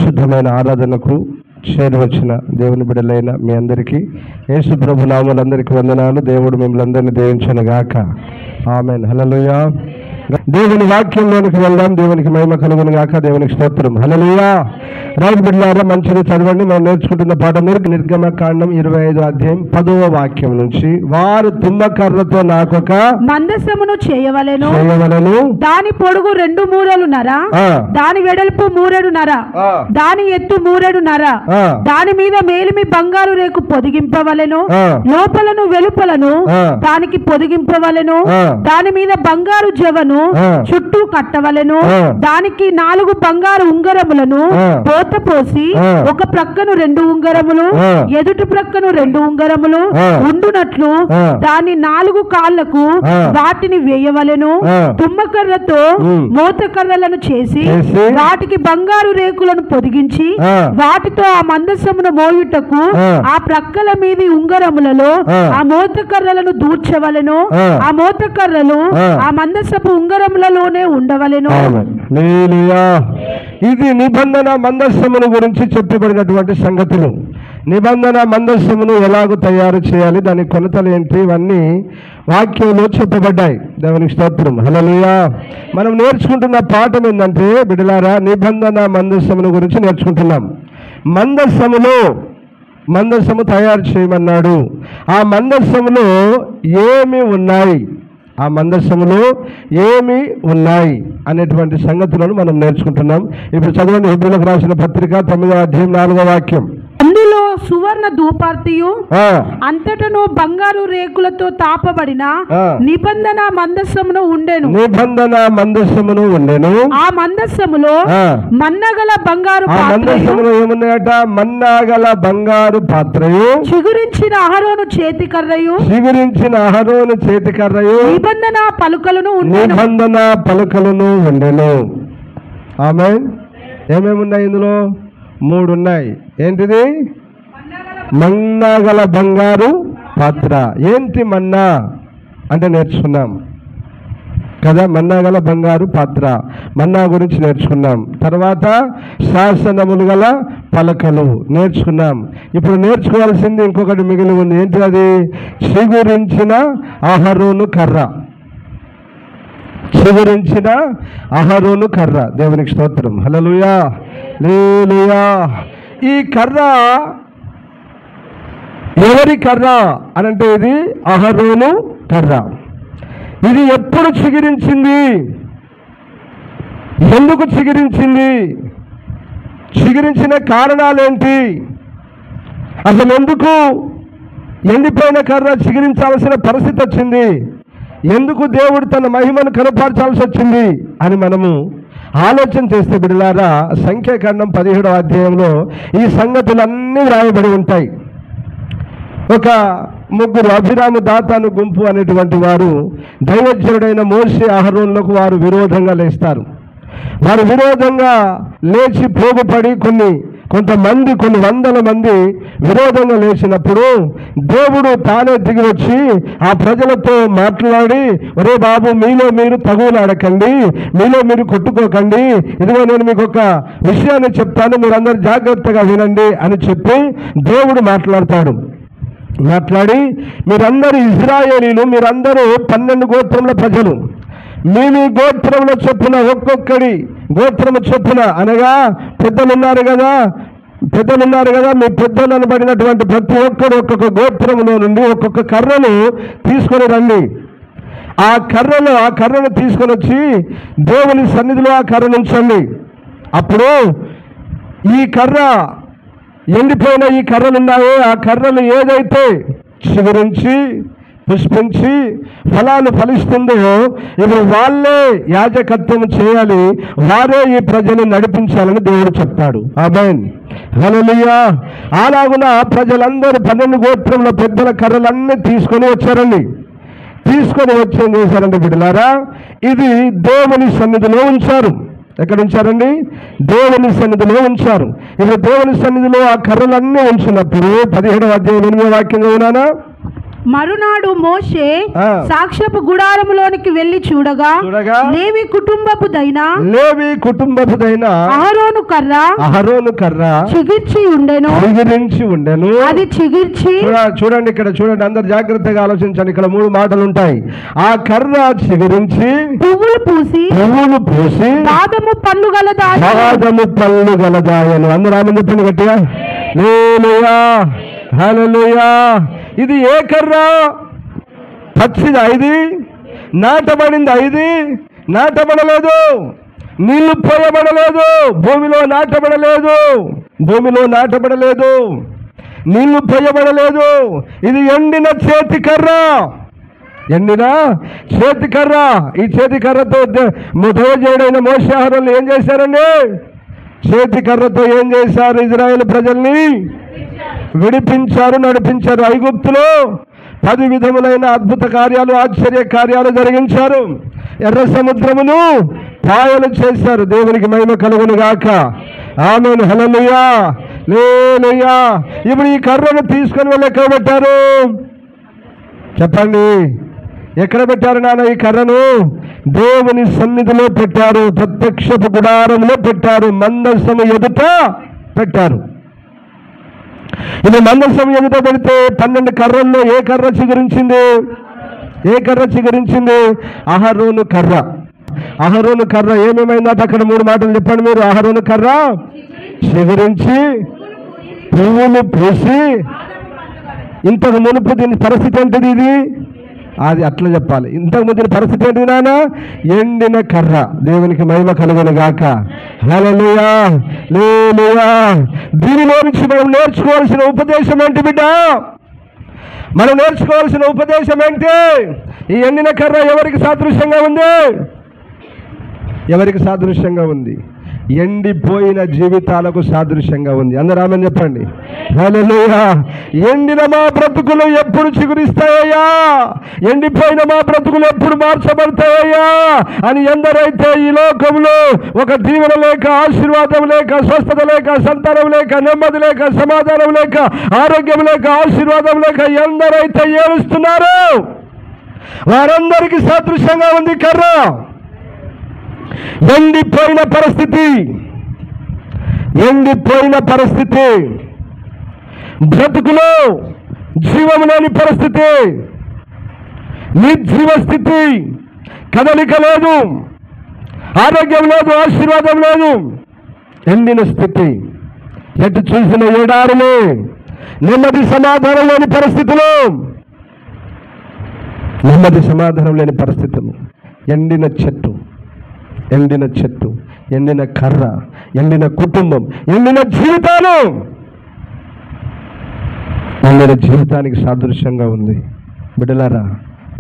పరిశుద్ధమైన ఆరాధనకు చేరువచ్చిన దేవుని బిడ్డలైన మీ అందరికీ యేసు ప్రభు నామములందరికీ వందనాలు. దేవుడు మిమ్మల్ని అందరినీ దీవించును గాక. ఆమేన్. హల్లెలూయా. దేవుని వాక్యంలోనికి వెళ్దాం. దేవునికి మహిమ కలుగును గాక. దేవునికి స్తోత్రం. హల్లెలూయా. రైతు బిడ్డలారా, మంచిది చదవండి. మనం నేర్చుకుంటున్న పాఠం నిర్గమకాండం 25వ అధ్యాయం 10వ వాక్యం నుంచి, వారు తుమ్మకర్రతో నాకొక మందసమును చేయవలెను, దాని పొడుగు 2 మూరలున్నర, దాని వెడల్పు 3.5, దాని ఎత్తు 3.5, దాని మీద మేలిమి బంగారు రేకు పొదిగింపవలెను, లోపలను వెలుపలను దానికి పొదిగింపవలెను, దాని మీద బంగారు జవను చుట్టూ కట్టవలెను, దానికి 4 బంగారు ఉంగరములను పోత పోసి ఒక ప్రక్కను 2 ఉంగరములు ఎదుటి ప్రక్కను 2 ఉంగరములు ఉండునట్లు దాని 4 కాళ్లకు వాటిని వేయవలెను. తుమ్మకర్రతో మోతకర్రలను చేసి వాటికి బంగారు రేకులను పొదిగించి వాటితో ఆ మందసమును మోయుటకు ఆ ప్రక్కల మీది ఉంగరములలో ఆ మోతకర్రలను దూర్చవలెను. ఆ మోతకర్రలు ఆ మందసపు ఉంగరములలోనే ఉండవలెను. ఇది నిబంధన మందస్సమును గురించి చెప్పబడినటువంటి సంగతులు. నిబంధన మందస్సమును ఎలాగో తయారు చేయాలి, దాని కొలతలు ఏంటి, ఇవన్నీ వాక్యంలో చెప్పబడ్డాయి. దేవునికి స్తోత్రం. హల్లెలూయా. మనం నేర్చుకుంటున్న పాఠం ఏంటంటే బిడ్డలారా, నిబంధన మందస్సమును గురించి నేర్చుకుంటున్నాం. మందస్సము తయారు చేయమన్నాడు. ఆ మందస్సములో ఏమి ఉన్నాయి, ఆ మందస్సములో ఏమి ఉన్నాయి అనేటువంటి సంగతులను మనం నేర్చుకుంటున్నాం. ఇప్పుడు చదవండి, హెబ్రీయులకు రాసిన పత్రిక 9వ అధ్యాయం 4వ వాక్యం. అందులో సువర్ణ ధూపార్తియు అంతటను బంగారు రేకులతో తాపబడిన నిబంధన మందస్సమును ఉండెను. నిబంధన మందస్సమును ఉండెను. ఆ మందస్సములో మన్నగల బంగారు మందస్సములో ఏమున్నాయట? మన్నాగల బంగారు పాత్రయు, చిగురించిన అహరోను చేతికర్రయు, నిబంధన పలుకలను ఉండెను. ఆమేన్. ఏమేమి ఉన్నాయి ఇందులో? 3 ఉన్నాయి. ఏంటిది? మన్నాగల బంగారు పాత్ర. ఏంటి మన్నా అంటే నేర్చుకున్నాం కదా. మన్నాగల బంగారు పాత్ర, మన్నా గురించి నేర్చుకున్నాం. తర్వాత శాసనములు గల పలకలు నేర్చుకున్నాం. ఇప్పుడు నేర్చుకోవాల్సింది ఇంకొకటి మిగిలి ఉంది. ఏంటి అది? చిగురించిన అహరోను కర్ర. చిగురించిన అహరోను కర్ర. దేవునికి స్తోత్రం. హల్లెలూయా. హల్లెలూయా. ఈ కర్ర ఎవరి కర్ర అనంటే ఇది అహరోను కర్ర. ఇది ఎప్పుడు చిగురించింది? ఎందుకు చిగురించింది? చిగురించిన కారణాలేంటి? అసలు ఎందుకు ఎండిపోయిన కర్ర చిగురించాల్సిన పరిస్థితి వచ్చింది? ఎందుకు దేవుడు తన మహిమను కనపరచాల్సి వచ్చింది అని మనము ఆలోచన చేస్తే బిడ్డలారా, సంఖ్యాకాండం 17వ అధ్యాయంలో ఈ సంగతులన్నీ రాయబడి ఉంటాయి. ఒక 3 అభిరాము దాతాను గుంపు అనేటువంటి వారు దైవజనుడైన మోషే అహరోనులకు వారు విరోధంగా లేస్తారు. వారు విరోధంగా లేచి పోగుపడి కొంతమంది కొన్ని వందల మంది విరోధంగా లేచినప్పుడు దేవుడు తానే దిగి వచ్చి ఆ ప్రజలతో మాట్లాడి, ఒరే బాబు, మీలో మీరు తగువులాడకండి, మీలో మీరు కొట్టుకోకండి, ఇదిగో నేను మీకు ఒక విషయాన్ని చెప్తాను, మీరందరూ జాగ్రత్తగా వినండి అని చెప్పి దేవుడు మాట్లాడి, మీరందరూ ఇశ్రాయేలీలు, మీరందరూ 12 గోత్రముల ప్రజలు, మీ గోత్రముల చొప్పున ఒక్కొక్కడి గోత్రము చొప్పున, అనగా పెద్దలున్నారు కదా, మీ పెద్దలు అనబడినటువంటి ప్రతి ఒక్కరు ఒక్కొక్క గోత్రములో నుండి ఒక్కొక్క కర్రను తీసుకొని రండి. ఆ కర్రను తీసుకొని వచ్చి దేవుని సన్నిధిలో ఆ కర్రను ఉంచండి. అప్పుడు ఈ కర్ర, ఎండిపోయిన ఈ కర్రలు ఉన్నాయో ఆ కర్రలు ఏదైతే చిగురించి పుష్పించి ఫలాలు ఫలిస్తుందో ఇప్పుడు వాళ్ళే యాజకత్వం చేయాలి, వారే ఈ ప్రజలు నడిపించాలని దేవుడు చెప్తాడు. ఆమేన్. హల్లెలూయా. అలాగున ప్రజలందరూ 12 గోత్రముల పెద్దల కర్రలన్నీ తీసుకొని వచ్చారండి. తీసుకొని వచ్చి ఏం చేశారంటే బిడ్డలారా, ఇది దేవుని సన్నిధిలో ఉంచారు. ఎక్కడ ఉంచారండి? దేవుని సన్నిధిలో ఉంచారు. ఇప్పుడు దేవుని సన్నిధిలో ఆ కర్రలన్నీ ఉంచినప్పుడు 17వ అధ్యాయం 8వ వాక్యంగా ఉన్నానా? మరునాడు మోషే సాక్ష్యపు గుడారములోనికి వెళ్లి చూడగా లేవి కుటుంబపుదైన అహరోను కర్ర చిగిర్చి ఉండెను. అది చిగిర్చి చూడండి, ఇక్కడ చూడండి, అందరు జాగ్రత్తగా ఆలోచించండి. ఇక్కడ 3 మాటలు ఉంటాయి. ఆ కర్ర చిగురించి పువ్వులు పూసి బాదము పళ్ళు గలదాయను. అందరూ ఆమె చెప్పండి గట్టిగా. హల్లెలూయా, హల్లెలూయా. ఇది ఏ కర్ర? పచ్చిదా? ఇది నాటబడిందా? ఇది నాటబడలేదు, నీళ్లు పోయబడలేదు, భూమిలో నాటబడలేదు, నీళ్లు పోయబడలేదు. ఇది ఎండిన చేతి కర్ర. ఈ చేతి కర్రతో మోసజేయుడైన మోషే అహరోనులు ఏం చేశారండి? చేతి కర్రతో ఏం చేశారు? ఇజ్రాయేల్ ప్రజల్ని విడిపించారు, నడిపించారు. ఐగుప్తులో 10 విధములైన అద్భుత కార్యాలు, ఆశ్చర్య కార్యాలు జరిగించారు. ఎర్ర సముద్రమును పాయలు చేశారు. దేవునికి మహిమ కలుగును గాక. ఆమేన్, హల్లెలూయా, హల్లెలూయా. ఇప్పుడు ఈ కర్రను తీసుకొని వెళ్ళి ఎక్కడ పెట్టారు? చెప్పండి, ఎక్కడ పెట్టారు నాన్న ఈ కర్రను? దేవుని సన్నిధిలో పెట్టారు, ప్రత్యక్షపు గుడారంలో పెట్టారు, మందసము ఎదుట పెట్టారు. ఇది మందసం ఎదుట పెడితే 12 కర్రల్లో ఏ కర్ర చిగురించింది? అహరోను కర్ర. అహరోను కర్ర ఏమేమైందట? అక్కడ 3 మాటలు చెప్పండి మీరు. అహరోను కర్ర చిగురించి పువ్వులు పూసి. ఇంతకు మునుపు దీని పరిస్థితి ఏంటిది? ఇది అది అట్లా చెప్పాలి. ఇంతకు ముందు పరిస్థితి ఏంటి నాన్న? ఎండిన కర్ర. దేవునికి మహిమ కలుగును గాక. హల్లెలూయా, హల్లెలూయా. దీనిలో నుంచి మనం నేర్చుకోవాల్సిన ఉపదేశం ఏంటి బిడ్డ? మనం నేర్చుకోవాల్సిన ఉపదేశం ఏంటి? ఈ ఎండిన కర్ర ఎవరికి సాదృశ్యంగా ఉంది? ఎండిపోయిన జీవితాలకు సాదృశ్యంగా ఉంది. అందరూ ఆమేన్ చెప్పండి. హల్లెలూయా. ఎండిన మా బ్రతుకులు ఎప్పుడు చిగురిస్తాయ్యా, ఎండిపోయిన మా బ్రతుకులు ఎప్పుడు మార్చబడతాయ్యా అని ఎందరైతే ఈ లోకంలో ఒక దీవెన లేక, ఆశీర్వాదం లేక, స్వస్థత లేక, సంతానం లేక, నెమ్మది లేక, సమాధానం లేక, ఆరోగ్యం లేక, ఆశీర్వాదం లేక ఎందరైతే ఏడుస్తున్నారో వారందరికీ సాదృశ్యంగా ఉంది కర్ర. ఎండిపోయిన పరిస్థితి, బ్రతుకులో జీవం లేని పరిస్థితి, నిర్జీవ స్థితి, కదలిక లేదు, ఆరోగ్యం లేదు, ఆశీర్వాదం లేదు, ఎండిన స్థితి, ఎటు చూసిన ఏడారులే, నెమ్మది సమాధానం లేని పరిస్థితులు, ఎండిన చెట్టు, ఎండిన కర్ర, ఎండిన కుటుంబం, ఎండిన జీవితానికి సాదృశ్యంగా ఉంది. బిడ్డలారా,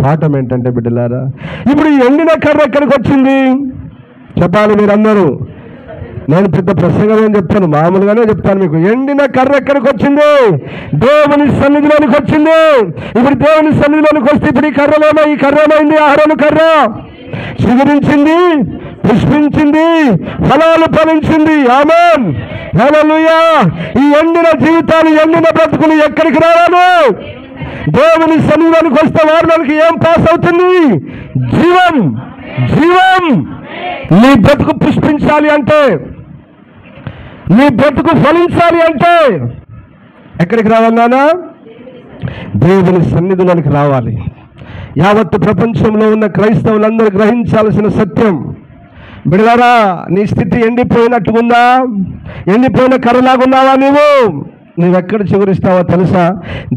పాఠం ఏంటంటే బిడ్డలారా, ఇప్పుడు ఎండిన కర్ర ఎక్కడికి వచ్చింది చెప్పాలి మీరందరూ. నేను పెద్ద ప్రసంగం ఏం చెప్తాను, మామూలుగానే చెప్తాను మీకు. ఎండిన కర్ర ఎక్కడికి వచ్చింది? దేవుని సన్నిధిలోనికి వచ్చింది. ఇప్పుడు దేవుని సన్నిధిలోనికి వస్తే ఇప్పుడు ఈ కర్ర ఏమైంది? అహరోను కర్ర చిగురించింది, పుష్పించింది, ఫలాలు ఫలించింది. ఆమేన్, హల్లెలూయా. ఈ ఎండిన జీవితాలు, ఎండిన బ్రతుకులు ఎక్కడికి రావాలి? దేవుని సన్నిధిలోనికి వస్తే వారిలోనికి ఏం పాస్ అవుతుంది? జీవం. నీ బ్రతుకు పుష్పించాలి అంటే, నీ బ్రతుకు ఫలించాలి అంటే ఎక్కడికి రావాలి నాన్న? దేవుని సన్నిధిలోనికి రావాలి. యావత్తు ప్రపంచంలో ఉన్న క్రైస్తవులందరూ గ్రహించాల్సిన సత్యం బిడ్డలారా, నీ స్థితి ఎండిపోయినట్టుకుందా? ఎండిపోయిన కర్రలాగున్నావా? నువ్వెక్కడ చిగురిస్తావో తెలుసా?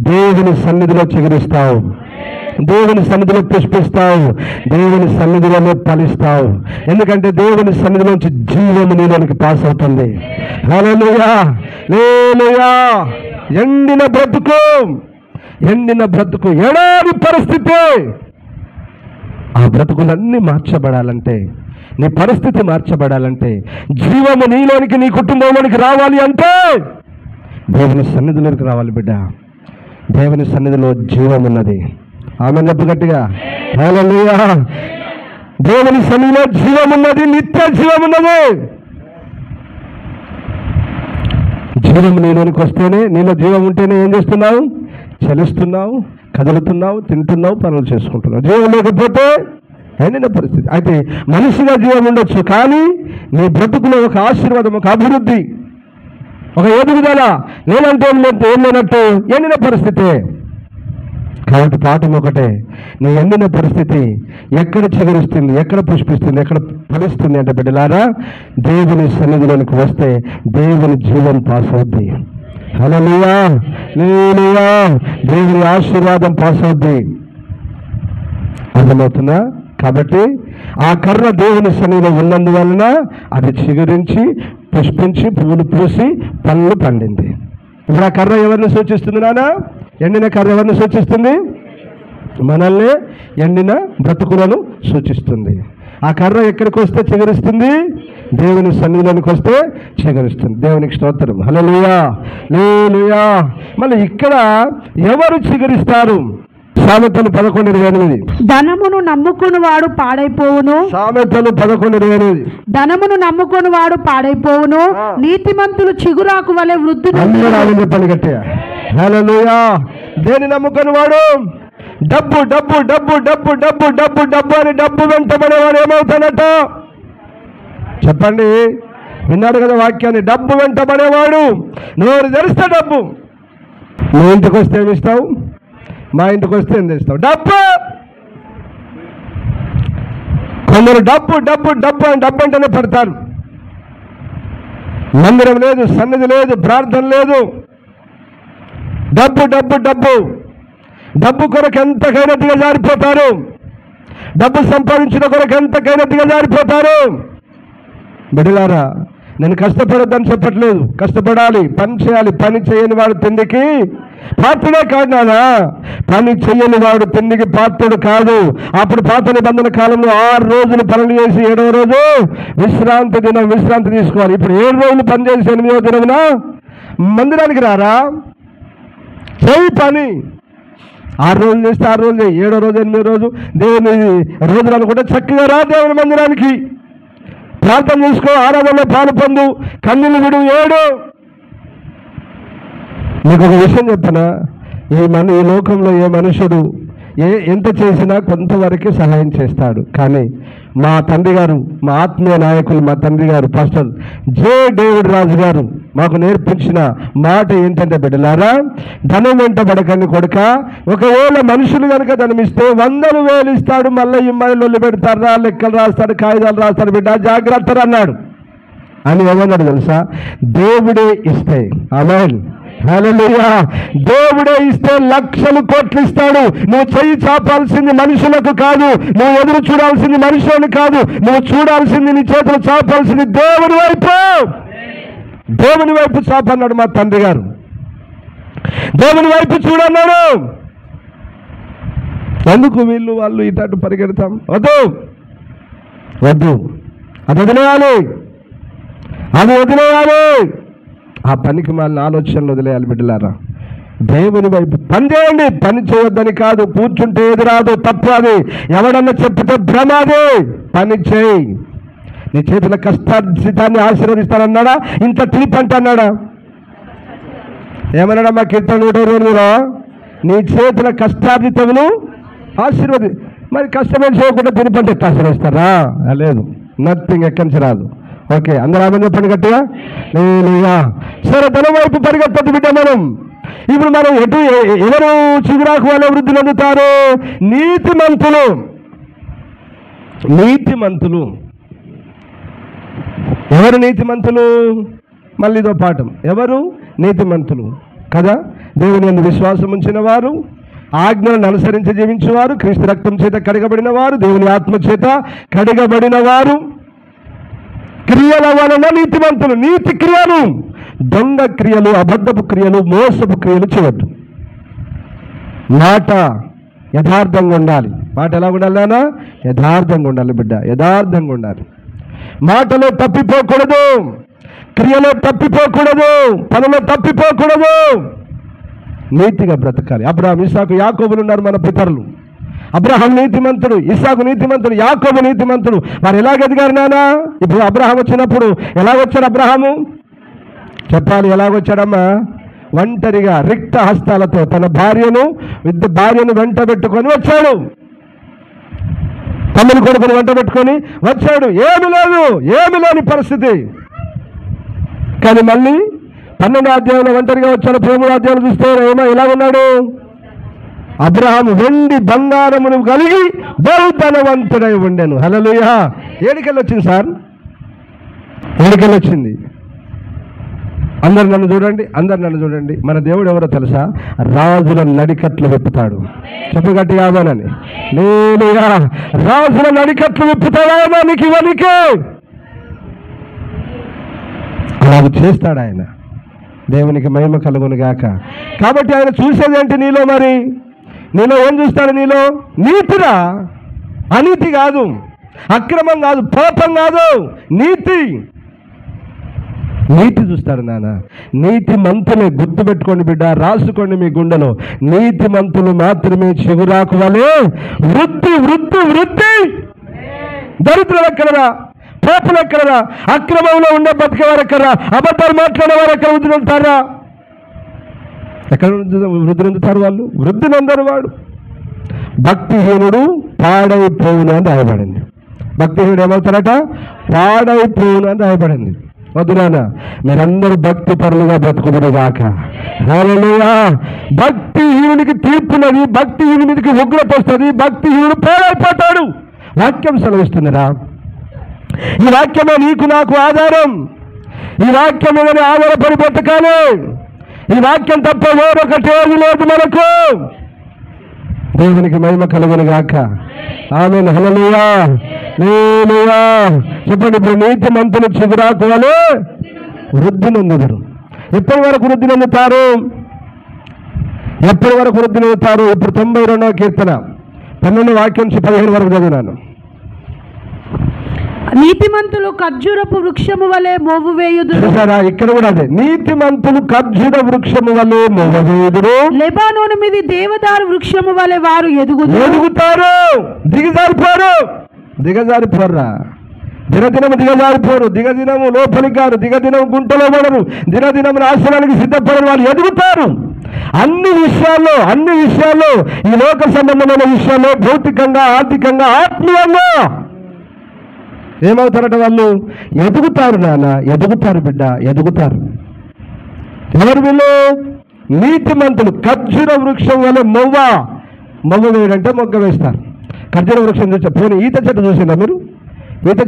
దేవుని సన్నిధిలో చిగురిస్తావు, దేవుని సన్నిధిలో పుష్పిస్తావు, దేవుని సన్నిధిలోనే ఫలిస్తావు. ఎందుకంటే దేవుని సన్నిధిలోంచి జీవము నీలోనికి పాస్ అవుతుంది. హల్లెలూయా, హల్లెలూయా. ఎండిన బ్రతుకు, ఎడారి పరిస్థితి, ఆ బ్రతుకులన్నీ మార్చబడాలంటే, నీ పరిస్థితి మార్చబడాలంటే, జీవము నీలోనికి, నీ కుటుంబంలోనికి రావాలి అంటే దేవుని సన్నిధిలోనికి రావాలి బిడ్డ. దేవుని సన్నిధిలో జీవం ఉన్నది. ఆమేన్ చెప్పు గట్టిగా. హల్లెలూయా. దేవుని సన్నిధిలో జీవం ఉన్నది, నిత్య జీవం ఉన్నది. జీవం నీలోనికి వస్తేనే, నీలో జీవం ఉంటేనే ఏం చేస్తున్నావు? చలిస్తున్నావు, కదులుతున్నావు, తింటున్నావు, పనులు చేసుకుంటున్నావు. జీవం లేకపోతే ఎండిన పరిస్థితి. అయితే మనిషిగా జీవం ఉండొచ్చు, కానీ నీ బ్రతుకులో ఒక ఆశీర్వాదం, ఒక అభివృద్ధి, ఒక ఎదుగుదల లేనంటే ఏం లేనట్టు ఎండిన పరిస్థితే. కాబట్టి పాఠం ఒకటే, నీ ఎండిన పరిస్థితి ఎక్కడ చిగురిస్తుంది, ఎక్కడ పుష్పిస్తుంది, ఎక్కడ ఫలిస్తుంది అంటే బిడ్డలారా, దేవుని సన్నిధిలోనికి వస్తే దేవుని జీవం పాస్ అవుద్ది. హల్లెలూయా, హల్లెలూయా, దేవుని ఆశీర్వాదం పాస్ అవుద్ది. అర్థమవుతుందా? కాబట్టి ఆ కర్ర దేవుని సన్నిధిలో ఉన్నందువలన అది చిగురించి, పుష్పించి, పువ్వులు పూసి, పళ్ళు పండింది. ఇప్పుడు ఆ కర్ర ఎవరిని సూచిస్తుంది నాన్న? ఎండిన కర్ర ఎవరిని సూచిస్తుంది? మనల్ని, ఎండిన బ్రతుకులను సూచిస్తుంది. ఆ కర్ర ఎక్కడికి వస్తే చిగురిస్తుంది? దేవుని సన్నిధిలోనికి వస్తే చిగురిస్తుంది. దేవునికి స్తోత్రం. హల్లెలూయా, హల్లెలూయా. మళ్ళీ ఇక్కడ ఎవరు చిగురిస్తారు? సామెతలు 11:28. ధనమును నమ్ముకుని వాడు పాడైపోవును. సామెతలు 11:28. ధనమును నమ్ముకుని వాడు పాడైపోవును, నీతిమంతులు చిగురాకు వలె వృద్ధి. చెప్పండి గట్టిగా. హల్లెలూయా. దేని నమ్ముకుని వాడు? డబ్బు డబ్బు డబ్బు డబ్బు డబ్బు డబ్బు డబ్బు అని డబ్బు వెంటబడేవాడు ఏమవుతాడట? చెప్పండి, విన్నాడు కదా వాక్యాన్ని. డబ్బు వెంటబడేవాడు నోరు తెరిస్తే డబ్బు. నువ్వు ఇంటికి వస్తే ఏమి ఇస్తావు? మా ఇంటికి వస్తే ఏం తెస్తావు? డబ్బు. కొందరు డబ్బు డబ్బు డబ్బు అని డబ్బు అంటేనే పడతారు. మందిరం లేదు, సన్నిధి లేదు, ప్రార్థన లేదు. డబ్బు డబ్బు డబ్బు డబ్బు కొరకు ఎంతకైనా దిగజారిపోతారు. డబ్బు సంపాదించిన కొరకు ఎంతకైనా దిగజారిపోతారు. బిడ్డలారా, నేను కష్టపడొద్దని చెప్పట్లేదు, కష్టపడాలి, పని చేయాలి. పని చేయని వాడు తిండికి పాత్రుడే కాదు నానా. పని చెయ్యని వాడు తిండికి పాత్రుడు కాదు. అప్పుడు పాత నిబంధన కాలంలో 6 రోజులు పనులు చేసి 7వ రోజు విశ్రాంతి దినం, విశ్రాంతి తీసుకోవాలి. ఇప్పుడు 7 రోజులు పని చేసి 8వ దినమున మందిరానికి రారా? చేయి పని. 6 రోజులు చేస్తే 6 రోజులు చేయి, 7వ రోజు 8వ రోజు దేవుని రోజులు అనుకుంటే చక్కగా రా దేవుని మందిరానికి, ప్రార్థన చేసుకో, ఆరాధనలో పాలు పొందు, కన్నీళ్ళు విడు, ఏడు. మీకు ఒక విషయం చెప్పనా, ఈ లోకంలో ఏ మనుషుడు ఎంత చేసినా కొంతవరకే సహాయం చేస్తాడు. కానీ మా తండ్రి గారు, మా ఆత్మీయ నాయకులు, మా తండ్రి గారు పాస్టర్ జే డేవిడ్ రాజు గారు మాకు నేర్పించిన మాట ఏంటంటే, బిడ్డలారా, ధనం వెంటబడకండి కొడుక. ఒకవేళ మనుషులు కనుక ధనమిస్తే 100,000 ఇస్తాడు, మళ్ళీ ఇమ్మాయిలు పెడతారా, లెక్కలు రాస్తాడు, కాగితాలు రాస్తాడు, బిడ్డ జాగ్రత్త అన్నాడు. అని ఏమన్నాడు తెలుసా? దేవుడే ఇస్తే. ఆమేన్, హల్లెలూయా. దేవుడే ఇస్తే లక్షలు కోట్లు ఇస్తాడు. నువ్వు చెయ్యి చాపాల్సింది మనుషులకు కాదు, నువ్వు ఎదురు చూడాల్సింది మనుషులను కాదు, నువ్వు చూడాల్సింది, నీ చేతులు చాపాల్సింది దేవుని వైపు. దేవుని వైపు చాపన్నాడు మా తండ్రి గారు. దేవుని వైపు చూడన్నాడు. ఎందుకు వీళ్ళు వాళ్ళు ఇటు పరిగెడతాం? వద్దు వద్దు, అది వదిలేయాలి, అది వదిలేయాలి. ఆ పనికి మాలిన ఆలోచనలు వదిలేయాలి. బిడ్డలారా, దేవుని వైపు పని చేయండి. పని చేయొద్దని కాదు, కూర్చుంటే ఏది రాదు, తప్పు. అది ఎవడన్నా చెప్తే భ్రమాది. పని చేయి. నీ చేతుల కష్టార్జితాన్ని ఆశీర్వదిస్తానన్నాడా? ఇంత తిరిపంట అన్నాడా? ఏమన్నాడా మా కీర్తన 122లో? నీ చేతుల కష్టార్జితమును ఆశీర్వది. మరి కష్టమే చేయకుండా తిరిపంట ఎట్లా ఆశీర్వదిస్తారా? లేదు, నథింగ్, ఎక్కడి నుంచి రాదు. ఓకే, అందరూ ఆమె చెప్పండి గట్టిగా. సరే, ధనం వైపు పరిగెత్తద్దు బిడ్డ. ఇప్పుడు మనం ఎవరు చిగురాకు వల్ల వృద్ధి పొందుతారు? నీతిమంతులు. నీతిమంతులు ఎవరు? నీతిమంతులు. మళ్ళీ ఇదో పాఠం. ఎవరు నీతిమంతులు కదా? దేవుని యందు విశ్వాసం ఉంచిన వారు, ఆజ్ఞలను అనుసరించి జీవించేవారు, క్రీస్తు రక్తం చేత కడగబడిన వారు, దేవుని ఆత్మ చేత కడగబడిన వారు, క్రియల వలన నీతిమంతులు. నీతి క్రియలు, దొంగ క్రియలు, అబద్ధపు క్రియలు, మోసపు క్రియలు చేయవద్దు. మాట యథార్థంగా ఉండాలి. మాట ఎలా ఉండాలన్నా? యథార్థంగా ఉండాలి బిడ్డ, యథార్థంగా ఉండాలి. మాటలో తప్పిపోకూడదు, క్రియలో తప్పిపోకూడదు, పనులో తప్పిపోకూడదు. నీతిగా బ్రతకాలి. అబ్రహాం, ఇస్సాకు, యాకోబులు ఉన్నారు మన పితరులు. అబ్రహాం నీతిమంతుడు, ఇస్సాకు నీతిమంతుడు, యాకోబు నీతిమంతుడు. వారు ఎలాగ ఎదిగారు నానా? ఇప్పుడు అబ్రహాం వచ్చినప్పుడు ఎలాగొచ్చాడు? అబ్రహాము చెప్పాలి, ఎలాగొచ్చాడమ్మా? ఒంటరిగా రిక్త హస్తాలతో తన భార్యను వెంట పెట్టుకొని వచ్చాడు. తమ్ముని కొడుకుని వెంట పెట్టుకొని వచ్చాడు. ఏమి లేని పరిస్థితి. కానీ మళ్ళీ 12వ అధ్యాయంలో ఒంటరిగా వచ్చాడు. 13వ అధ్యాయంలో చూస్తే ఇలా ఉన్నాడు. అబ్రహాము వెండి బంగారమును కలిగి బహుధనవంతుడై ఉండెను. హల్లెలూయా. ఏడికెళ్ళి వచ్చింది సార్? ఏడికెళ్ళి వచ్చింది? అందరు నన్ను చూడండి. మన దేవుడు ఎవరో తెలుసా? రాజుల నడికట్లు విప్పుతాడు. చెప్పు గట్టిగా ఆమేనని. హల్లెలూయా. రాజుల నడికట్లు విప్పుతాడు. నీకు ఇవనికి అలాగ చేస్తాడు ఆయన. దేవునికి మహిమ కలుగును గాక. కాబట్టి ఆయన చూసేదేంటి నీలో? మరి నీలో ఏం చూస్తాడు? నీలో నీతిరా, అనీతి కాదు, అక్రమం కాదు, పాపం కాదు, నీతి చూస్తాడు నాన్న. నీతి మంతులే, గుర్తుపెట్టుకోండి బిడ్డ, రాసుకోండి మీ గుండెలో. నీతి మంతులు మాత్రమే చిగురాకు వలె వృద్ధి. దరిద్రులు ఎక్కడరా? పాపులు ఎక్కడరా? అక్రమంలో ఉండే బతికేవారు ఎక్కడరా? అబద్ధాలు మాట్లాడేవారు ఎక్కడ వృద్ధి నొందుతారా? ఎక్కడ వృద్ధి నొందుతారు వాళ్ళు? వృద్ధి నొందరు వాడు. భక్తిహీనుడు పాడైపోవును అని రాయబడింది. భక్తిహీనుడు ఏమవుతారట? పాడైపోవును అని రాయబడింది. వద్దునాన్న, మీరందరూ భక్తి పరులుగా బ్రతుకుదురు గాక. హల్లెలూయా. భక్తిహీనునికి తీర్పున్నది, భక్తిహీనునికి ఉగ్రత వస్తుంది, భక్తిహీనుడు పాడైపోతాడు. వాక్యం సెలవిస్తుందిరా. ఈ వాక్యమే నీకు నాకు ఆధారం. ఈ వాక్యం మీద ఆధారపడి బ్రతకాలి. ఈ వాక్యం తప్ప వేరొకటి ఏది లేదు మనకు. దేవునికి మహిమ కలుగును గాక. ఆమేన్. హల్లెలూయా. హల్లెలూయా. చెప్పండి. ఇప్పుడు నీతి మంతులు చిగురాకు వలె వృద్ధి నొందుదురు. ఎప్పటి వరకు వృద్ధి నొందుతారు? ఇప్పుడు 92వ కీర్తన 12వ వాక్యం నుంచి 15 వరకు చదివినాను. నీతిమంతులు ఖర్జూరపు వృక్షము వలె మోవు వేయుదురు. చూసారా? ఇక్కడ కూడా అదే. నీతిమంతులు ఖర్జూర వృక్షము వలె మోవు వేయుదురు. లెబానోను మీద దేవదారు వృక్షము వలె వారు ఎదుగుతారు. దిగజారిపోర్రా. దినదినము దిగజారిపోరు. దిగదినము లోపలికి గారు, దిగదినము గుంటలో పడరు, దినదినము నాశనానికి సిద్ధపడరు. వాళ్ళు ఎదుగుతారు. అన్ని విషయాల్లో ఈ లోక సంబంధమైన విషయాల్లో, భౌతికంగా, ఆర్థికంగా, ఆత్మీయంగా ఏమవుతారట? వాళ్ళు ఎదుగుతారు నాన్న. ఎదుగుతారు బిడ్డ, ఎదుగుతారు. ఎవరు వీళ్ళు? నీతిమంతులు. ఖర్జూర వృక్షం వల్ల మొవ్వ వేయడంటే మొగ్గ వేస్తారు. ఖర్జూర వృక్షం చూసా? పోనీ ఈత చెట్టు చూసిందా మీరు? ఈత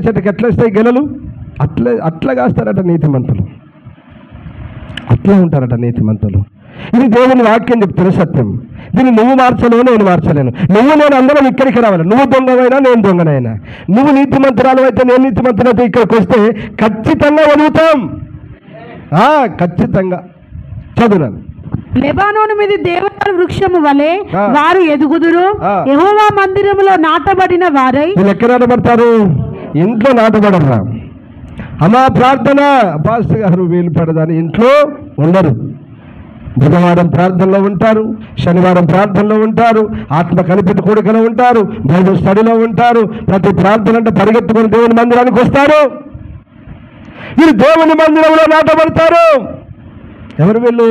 చెట్టుకి ఎట్లా వస్తాయి గెలలు? అట్లా కాస్తారట నీతిమంతులు. అట్లా ఉంటారట నీతిమంతులు. ఇది దేవుని వాక్యం చెప్తున్న సత్యం. దీన్ని నువ్వు మార్చలేవు, నేను మార్చలేను. నేను అందరం ఇక్కడికి రావాలి. నువ్వు దొంగవైనా, నేను దొంగనైనా. నువ్వు నీతిమంతురాలు అయితే, నేను నీతిమంతులైతే ఇక్కడికి వస్తే ఖచ్చితంగా ఎదుగుతాం. ఖచ్చితంగా. చదువునాను. లెబానోను మీద దేవదారు వృక్షము వలె వారు ఎదుగుదురు. యెహోవా మందిరములో నాటబడిన వారై. వీళ్ళు ఎక్కడ నాటబడతారు? ఇంట్లో నాటబడరా? అమ్మా ప్రార్థన పాస్టర్ గారు వీలు పడదని ఇంట్లో ఉండరు. బుధవారం ప్రార్థనలో ఉంటారు, శనివారం ప్రార్థనలో ఉంటారు, ఆత్మ కనిపెట్టు కూడికలో ఉంటారు, బైబిల్ స్టడీలో ఉంటారు. ప్రతి ప్రార్థన అంటే పరిగెత్తుకొని దేవుని మందిరానికి వస్తారు. వీళ్ళు దేవుని మందిరంలో నాటబడతారు. ఎవరు వీళ్ళు?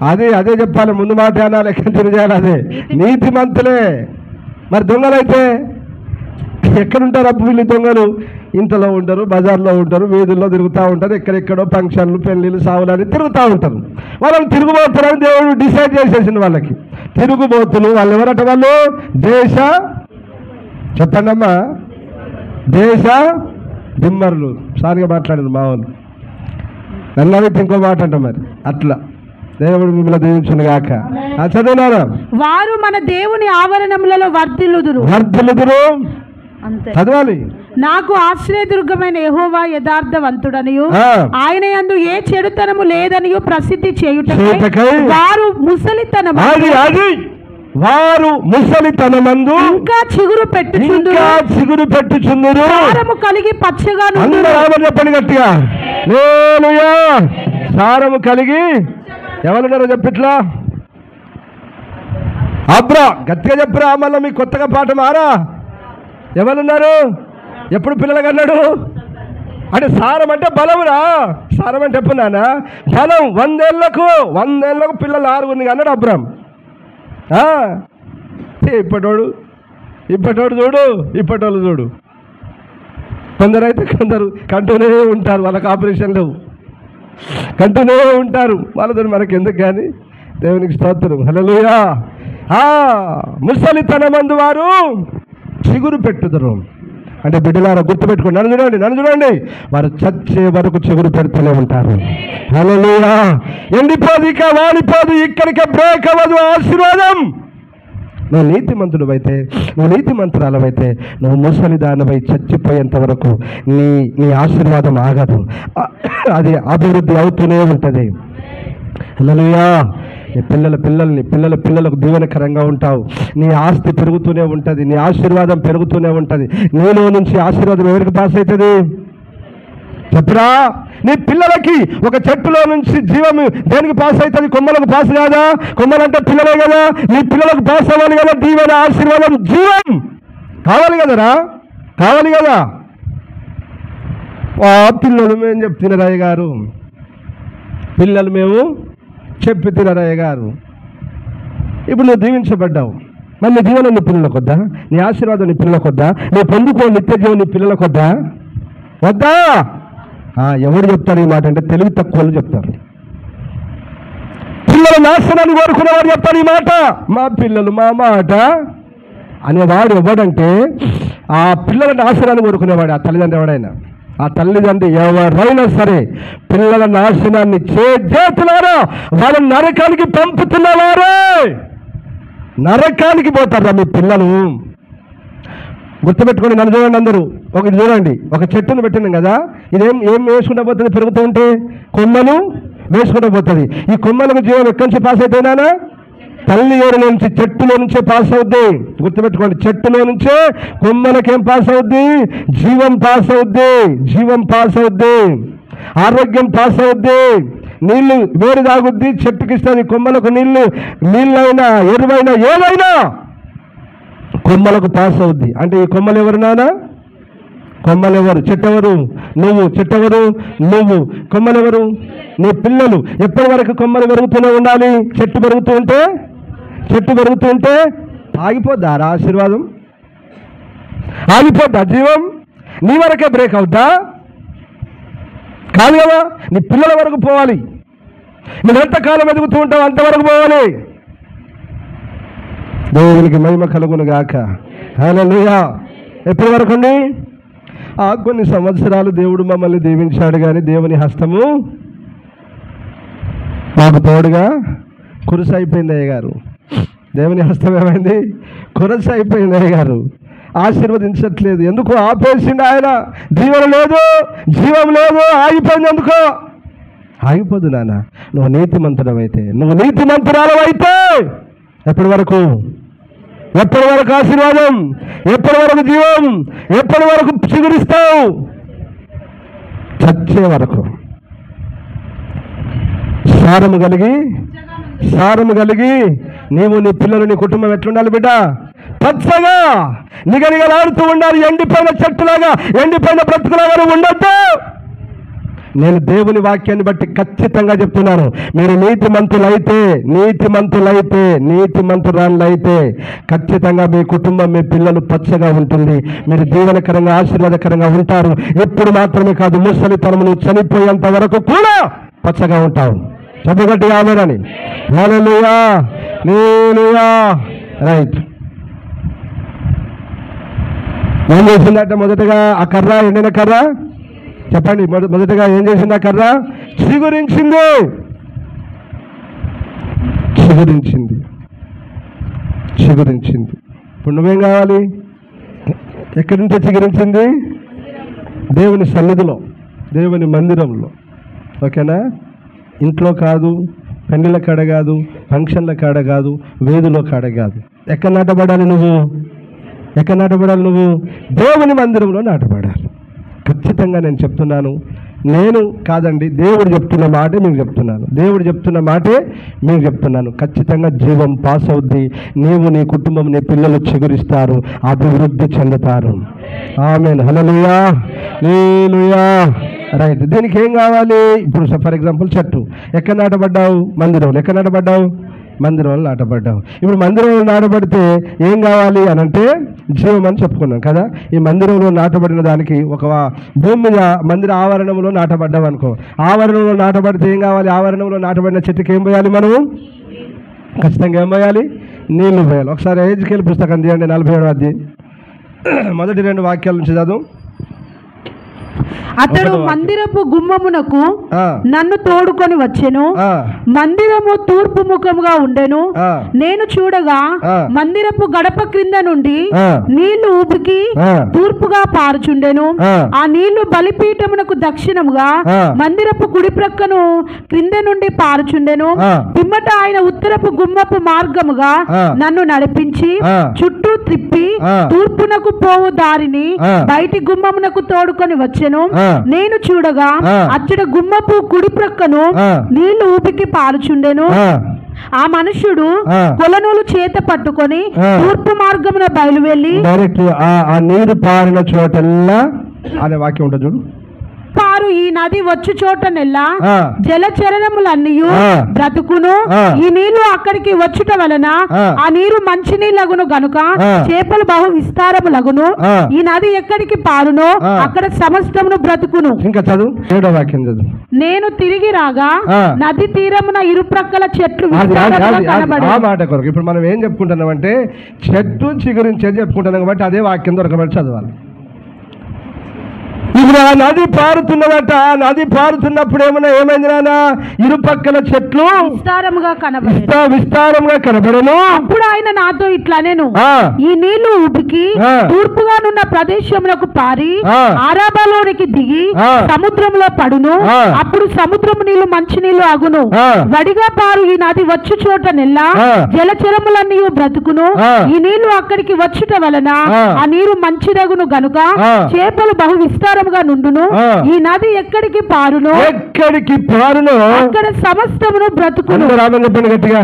అదే చెప్పాలి. ముందు మాట అనాలి, ఎక్కడ చేయాలి. అదే నీతిమంతులే. మరి దొంగలైతే ఎక్కడుంటారు? అప్పుడు వీళ్ళు దొంగలు ఇంట్లో ఉంటారు, బజార్లో ఉంటారు, వీధుల్లో తిరుగుతూ ఉంటారు, ఎక్కడెక్కడో ఫంక్షన్లు, పెళ్ళిళ్ళు, సావులని తిరుగుతూ ఉంటారు. వాళ్ళని తిరుగుబోతులని దేవుడు డిసైడ్ చేసేసింది. వాళ్ళకి తిరుగుబోతులు. వాళ్ళు ఎవరట? వాళ్ళు చెప్పండి అమ్మా, దేశ దిమ్మర్లు. సారిగా మాట్లాడింది మా వాళ్ళు. నన్నైతే ఇంకో మాట అంట. మరి అట్లా దేవుడు మిమ్మల్ని దీవించును గాక. చదివినారా? వారు మన దేవుని ఆవరణములలో వర్ధిల్లుదురు. చదవాలి. నాకు ఆశ్రయదుర్గమైన యెహోవా యథార్థవంతుడనియు ఆయన యందు ఏ చెడుతనము లేదనియు ప్రసిద్ధి చేయుటకై వారు ముసలితనమందు ఇంకా చిగురు పెట్టుచుందురు. సారము కలిగి పచ్చగా చెప్పండి గట్టిగా. హల్లెలూయా. సారము కలిగి ఎవరున్నారో చెప్పిట్లా? అబ్రా గట్టిగా చెప్పరా. మళ్ళీ మీకు కొత్తగా పాట మారా. ఎవరున్నారు? ఎప్పుడు పిల్లలు కన్నాడు? అంటే సారం అంటే బలమురా. సారం అంటే ఎప్పుడు నాన్న? బలం. 100 ఏళ్ళకు పిల్లలు 6 అన్నాడు అబ్రాం. ఇప్పటోడు చూడు. కొందరు కంటూనే ఉంటారు, వాళ్ళకి ఆపరేషన్ లేవు, కంటూనే ఉంటారు. వాళ్ళతో మనకి ఎందుకు కానీ. దేవునికి స్తోత్రం. హల్లెలూయా. ముసలితనమందు వారు చిగురు పెట్టుదురు. అంటే బిడ్డలారా గుర్తుపెట్టుకోండి, నన్ను చూడండి, వారు చచ్చే వరకు చిగురు పెడుతూనే ఉంటారు. హల్లెలూయా. ఎండిపోదు, ఇక వాడిపోదు, ఇక్కడికి బ్రేక్ అవ్వదు ఆశీర్వాదం. నువ్వు నీతిమంతుడివైతే, నువ్వు నీతిమంతురాలవైతే, నువ్వు ముసలిదానవై చచ్చిపోయేంత వరకు నీ ఆశీర్వాదం ఆగదు, అది అభివృద్ధి అవుతూనే ఉంటుంది. హల్లెలూయా. నీ పిల్లలకు దీవెనకరంగా ఉంటావు. నీ ఆస్తి పెరుగుతూనే ఉంటుంది, నీ ఆశీర్వాదం పెరుగుతూనే ఉంటుంది. నీలో నుంచి ఆశీర్వాదం ఎవరికి పాస్ అవుతుంది చెప్పురా? నీ పిల్లలకి ఒక చెట్టులో నుంచి జీవము దేనికి పాస్ అవుతుంది? కొమ్మలకు పాస్ కాదా? కొమ్మలంటే పిల్లలే కదా. నీ పిల్లలకు పాస్ అవ్వాలి కదా. దీవెన, ఆశీర్వాదం, జీవం కావాలి కదరా, కావాలి కదా. పిల్లలు మేము చెప్తున్నారయ్య గారు, పిల్లలు మేము చెప్పినారయ్య గారు. ఇప్పుడు నువ్వు దీవించబడ్డావు, మరి నీ జీవనం నీ పిల్లలకు వద్దా? నీ ఆశీర్వాదం నీ పిల్లలకు వద్దా? నువ్వు పొందుకో నిత్య జీవం నీ పిల్లలకు వద్దా? ఎవరు చెప్తారు ఈ మాట అంటే తెలివి తక్కువ వాళ్ళు చెప్తారు. పిల్లల నాశనాన్ని కోరుకునేవాడు చెప్తారు ఈ మాట. మా పిల్లలు మా మాట అనేవాడు ఎవడంటే ఆ పిల్లల నాశనాన్ని కోరుకునేవాడు, ఆ తల్లిదండ్రి ఎవడైనా. ఆ తల్లిదండ్రి ఎవరైనా సరే పిల్లల నాశనాన్ని చేతులారా వాళ్ళని నరకానికి పంపుతున్నవారే. నరకానికి పోతారా మీ పిల్లలు? గుర్తుపెట్టుకోండి. నన్ను చూడండి అందరూ. ఒకటి చూడండి, ఒక చెట్టును పెట్టినాం కదా, ఏం వేసుకుంటూ పోతుంది? పెరుగుతూ ఉంటే కొమ్మలు వేసుకుంటూ పోతుంది. ఈ కొమ్మలకు జీవం ఎక్కడి నుంచి పాస్ అవుతాయినా? తల్లి ఏరు నుంచి, చెట్టులో నుంచే పాస్ అవుద్ది. గుర్తుపెట్టుకోండి, చెట్టులో నుంచే కొమ్మలకేం పాస్ అవుద్ది? జీవం పాస్ అవుద్ది, ఆరోగ్యం పాస్ అవుద్ది, నీళ్లు వేరు తాగుద్ది, చెట్టుకి ఇస్తుంది. కొమ్మలకు నీళ్ళైనా ఎరువైనా ఏదైనా కొమ్మలకు పాస్ అవుద్ది. అంటే ఈ కొమ్మలు ఎవరు నానా? కొమ్మలెవరు? చెట్టెవరు? నువ్వు. చెట్టెవరు? నువ్వు. కొమ్మలెవరు? నీ పిల్లలు. ఎప్పటి వరకు కొమ్మలు పెరుగుతూనే ఉండాలి? చెట్టు పెరుగుతూ ఉంటే ఆగిపోద్దా ఆశీర్వాదం? ఆగిపోద్దా జీవం? నీ వరకే బ్రేక్ అవుద్దా? కాదు కదా. నీ పిల్లల వరకు పోవాలి. నువ్వు ఎంతకాలం ఎదుగుతూ ఉంటావు అంతవరకు పోవాలి. దేవునికి మహిమ కలుగును గాక. హల్లెలూయా. ఎప్పటి వరకు అండి? కొన్ని సంవత్సరాలు దేవుడు మమ్మల్ని దీవించాడు, కానీ దేవుని హస్తము మాకు తోడుగా కురుసైపోయింది అయ్య గారు. దేవుని హస్తం ఏమైంది? కురసైపోయింది అయ్య గారు. ఆశీర్వదించట్లేదు. ఎందుకు ఆపేసిండు ఆయన? దీవెన లేదు, జీవం లేదు, ఆగిపోయింది. ఎందుకో ఆగిపోదు నాన్న. నువ్వు నీతిమంతుడవైతే, నువ్వు నీతిమంతురాలవైతే ఎప్పటి వరకు ఆశీర్వాదం? ఎప్పటి వరకు జీవం? ఎప్పటి వరకు చిగురిస్తావు? చచ్చే వరకు. సారము కలిగి నీవు, నీ పిల్లలు, నీ కుటుంబం ఎట్లుండాలి బిడ్డ? పచ్చగా నిగనిగలాడుతూ ఉండాలి. ఎండిపోయిన చెట్టులాగా, ఎండిపోయిన బ్రతుకులాగా నువ్వు ఉండొద్దు. నేను దేవుని వాక్యాన్ని బట్టి ఖచ్చితంగా చెప్తున్నాను. మీరు నీతిమంతురాళ్ళైతే ఖచ్చితంగా మీ కుటుంబం, మీ పిల్లలు పచ్చగా ఉంటుంది. మీరు దీవెనకరంగా, ఆశీర్వాదకరంగా ఉంటారు. ఎప్పుడు మాత్రమే కాదు, ముసలితనం నువ్వు చనిపోయేంత వరకు కూడా పచ్చగా ఉంటావు. చెప్పగట్టి ఆమెనని. హల్లెలూయా. రైట్. ఏం చేసిందట మొదటగా ఆ కర్ర? ఎండిన కర్ర చెప్పండి. మొదటగా ఏం చేసింది ఆ కర్ర? చిగురించింది. ఇప్పుడు నువ్వేం కావాలి? ఎక్కడి నుంచో చిగురించింది? దేవుని సన్నిధిలో, దేవుని మందిరంలో. ఓకేనా? ఇంట్లో కాదు, పెళ్లిళ్ళ కాడ కాదు, ఫంక్షన్ల కాడ కాదు, వేదిలో కాడ కాదు. ఎక్కడ నాటబడాలి నువ్వు? దేవుని మందిరంలో నాటబడాలి. ఖచ్చితంగా నేను చెప్తున్నాను, నేను కాదండి, దేవుడు చెప్తున్న మాటే మీకు చెప్తున్నాను. దేవుడు చెప్తున్న మాటే మీకు చెప్తున్నాను. ఖచ్చితంగా జీవం పాస్ అవుద్ది. నీవు, నీ కుటుంబం, నీ పిల్లలు చిగురిస్తారు, అభివృద్ధి చెందుతారు. ఆమేన్. హల్లెలూయా, హల్లెలూయా. రైట్. దీనికి ఏం కావాలి? ఇప్పుడు ఫర్ ఎగ్జాంపుల్ చెట్టు ఎక్కడ నాటబడ్డావు? మందిరంలో. ఎక్కడ నాటబడ్డావు? మందిరంలో నాటబడ్డావు. ఇప్పుడు మందిరంలో నాటబడితే ఏం కావాలి అని అంటే జీవం అని చెప్పుకున్నాం కదా. ఈ మందిరంలో నాటబడిన దానికి ఒక భూమి మీద మందిర ఆవరణంలో నాటబడ్డావు అనుకో. ఆవరణంలో నాటబడితే ఏం కావాలి? ఆవరణంలో నాటబడిన చెట్టుకి ఏం పోయాలి? మనము ఖచ్చితంగా ఏం పోయాలి? నీళ్లు పోయాలి. ఒకసారి ఎహెజ్కేలు పుస్తకం తీయండి, 47వ అధ్యాయం మొదటి 2 వాక్యాల నుంచి చదువు. అతడు మందిరపు గుమ్మమునకు నన్ను తోడుకొని వచ్చెను. మందిరము తూర్పు ముఖముగా ఉండెను. నేను చూడగా మందిరపు గడప క్రింద నుండి నీళ్లు ఊపికి తూర్పుగా పారుచుండెను. ఆ నీళ్లు బలిపీఠమునకు దక్షిణముగా మందిరపు కుడి ప్రక్కను క్రింద నుండి పారుచుండెను. పిమ్మట ఆయన ఉత్తరపు గుమ్మపు మార్గముగా నన్ను నడిపించి చుట్టూ త్రిప్పి తూర్పునకు పోవు దారిని బయటి గుమ్మమునకు తోడుకొని వచ్చెను. నేను చూడగా అచ్చట గుమ్మపు కుడి ప్రక్కను నీళ్లు ఊపికి పారుచుండెను. ఆ మనుష్యుడు కొలనూలు చేత పట్టుకొని తూర్పు మార్గమున బయలువెళ్ళి డైరెక్ట్ ఆ నీరు పారిన చోటల్లా అనే వాక్యం ఉంటుంది చూడు. పారు ఈ నది వచ్చు చోటనెల్లా జలచరణములన్నీ బ్రతుకును. ఈ నీళ్లు అక్కడికి వచ్చుట వలన ఆ నీరు మంచి నీళ్ళగును గనుక చేపలు బహు విస్తారములగును. ఈ నది ఎక్కడికి పారునో అక్కడ సమస్తమును బ్రతుకును. ఇంకా చదువు 7వ వాక్యం చదువు. నేను తిరిగి రాగా నది తీరమున ఇరుప్రక్కల చెట్లు ఆ మాట కొరకు ఇప్పుడు మనం ఏం చెప్పుకుంటున్నాం అంటే చెట్టు చిగురించి చెప్పుకుంటున్నాం కాబట్టి అదే వాక్యం దొరకబడి చదవాలి. ఇప్పుడు ఆ నది పారుతున్నదట. ఆ నది పారుతున్నప్పుడు ఏమైంది నాన్న? ఇరుపక్కల చెట్లు విస్తారముగా కనబడను. అప్పుడు ఆయన నాతో ఇట్లా నేను ఈ నీళ్లు ఉబికి తూర్పుగా నున్న ప్రదేశములకు పారి ఆరాబాలోనికి దిగి సముద్రంలో పడును. అప్పుడు సముద్రము నీళ్లు మంచి నీళ్లు అగును. వడిగా పారు ఈ నది వచ్చు చోట నెల్లా జలచరములన్నీ బ్రతుకును. ఈ నీళ్లు అక్కడికి వచ్చుట వలన ఆ నీరు మంచిదగును గనుక చేపలు బహు విస్తారముగా నుండును. ఈ నది ఎక్కడికి పారునో అక్కడ సమస్తమును బ్రతుకును. గట్టిగా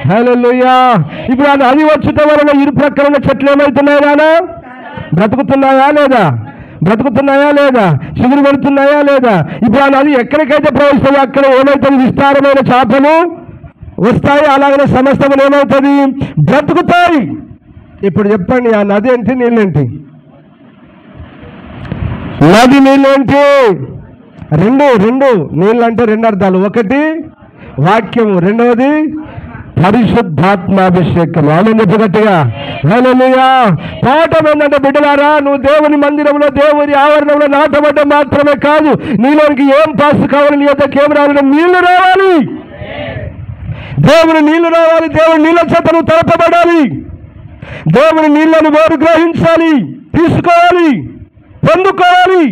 హల్లెలూయా. ఇప్పుడు ఆ నది వచ్చుట వలన ఇరు ప్రక్కల చెట్లు ఏమవుతున్నాయి నాన్న? బ్రతుకుతున్నాయా లేదా? బ్రతుకుతున్నాయా లేదా? చిగురు పెడుతున్నాయా లేదా? ఇప్పుడు ఆ నది ఎక్కడికైతే ప్రవేశిస్తుందో అక్కడ ఏమవుతుంది? విస్తారమైన చేపలు వస్తాయి. అలాగనే సమస్తములు ఏమవుతుంది? బ్రతుకుతాయి. ఇప్పుడు చెప్పండి, ఆ నది ఏంటి? నీళ్ళేంటి? నది నీళ్ళేంటి? రెండు నీళ్ళు అంటే 2 అర్థాలు. ఒకటి వాక్యము, రెండవది పరిశుద్ధాత్మాభిషేకం. ఆమె చెప్పగట్టుగా హల్లెలూయా. పాఠం ఏంటంటే బిడ్డలారా, నువ్వు దేవుని మందిరంలో దేవుని ఆవరణంలో నాటబడ్డ మాత్రమే కాదు, నీలోనికి ఏం పాస్ కావాలి? నీ యొక్క కేవలం నీళ్లు రావాలి. దేవుని నీళ్లు రావాలి. దేవుని నీళ్ళ చేత నువ్వు తడపబడాలి. దేవుని నీళ్లను వారు గ్రహించాలి, తీసుకోవాలి, పొందుకోవాలి.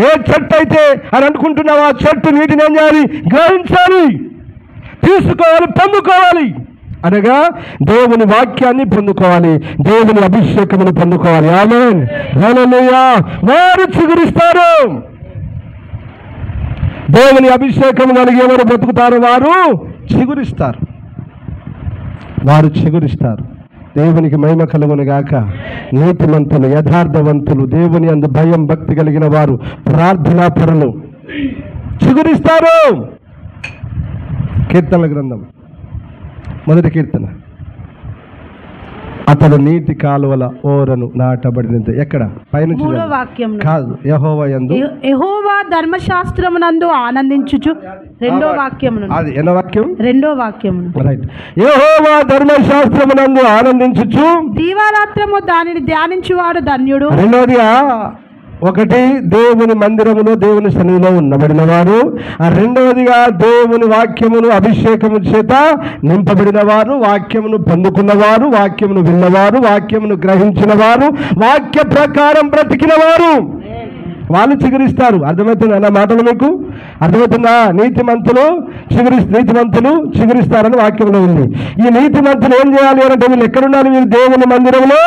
ఏ చెట్టు అయితే అని అనుకుంటున్నావు ఆ చెట్టు నీటిని ఏం చేయాలి? గ్రహించాలి, తీసుకోవాలి, పొందుకోవాలి. అనగా దేవుని వాక్యాన్ని పొందుకోవాలి, దేవుని అభిషేకమును పొందుకోవాలి. ఆమేన్. హల్లెలూయా. వారు చిగురిస్తారు. దేవుని అభిషేకం కలిగి ఎవరు బ్రతుకుతారు? వారు చిగురిస్తారు. దేవునికి మహిమ కలుగును గాక. నీతిమంతులు, యథార్థవంతులు, దేవుని అందు భయం భక్తి కలిగిన వారు, ప్రార్థనా పరులు చిగురిస్తారు. కీర్తనల గ్రంథం 1వ కీర్తన. అతడు నీటి కాలువల ఓరను నాటబడినది. ఎక్కడ? పైనుంచి కాదు. యెహోవా ధర్మశాస్త్రమునందు ఆనందించుచు. 2వ వాక్యమును. అది ఎన్నో వాక్యం? 2వ వాక్యమును. రైట్. యెహోవా ధర్మశాస్త్రమునందు ఆనందించుచు దీవారాత్రము దానిని ధ్యానించువాడు ధన్యుడు. రెండోదిగా ఒకటి దేవుని మందిరములో దేవుని సన్నిధిలో ఉన్నబడిన వారు. రెండవదిగా దేవుని వాక్యమును అభిషేకము చేత నింపబడిన వారు, వాక్యమును పొందుకున్నవారు, వాక్యమును విన్నవారు, వాక్యమును గ్రహించిన వారు, వాక్య ప్రకారం బ్రతికిన వారు. వాళ్ళు చిగురిస్తారు. అర్థమవుతుందా నా మాటలు మీకు? అర్థమవుతుందా? నీతిమంతులు చిగురిస్తారని వాక్యంలో ఉంది. ఈ నీతిమంతులు ఏం చేయాలి అంటే వీళ్ళు ఎక్కడుండాలి? వీళ్ళు దేవుని మందిరంలో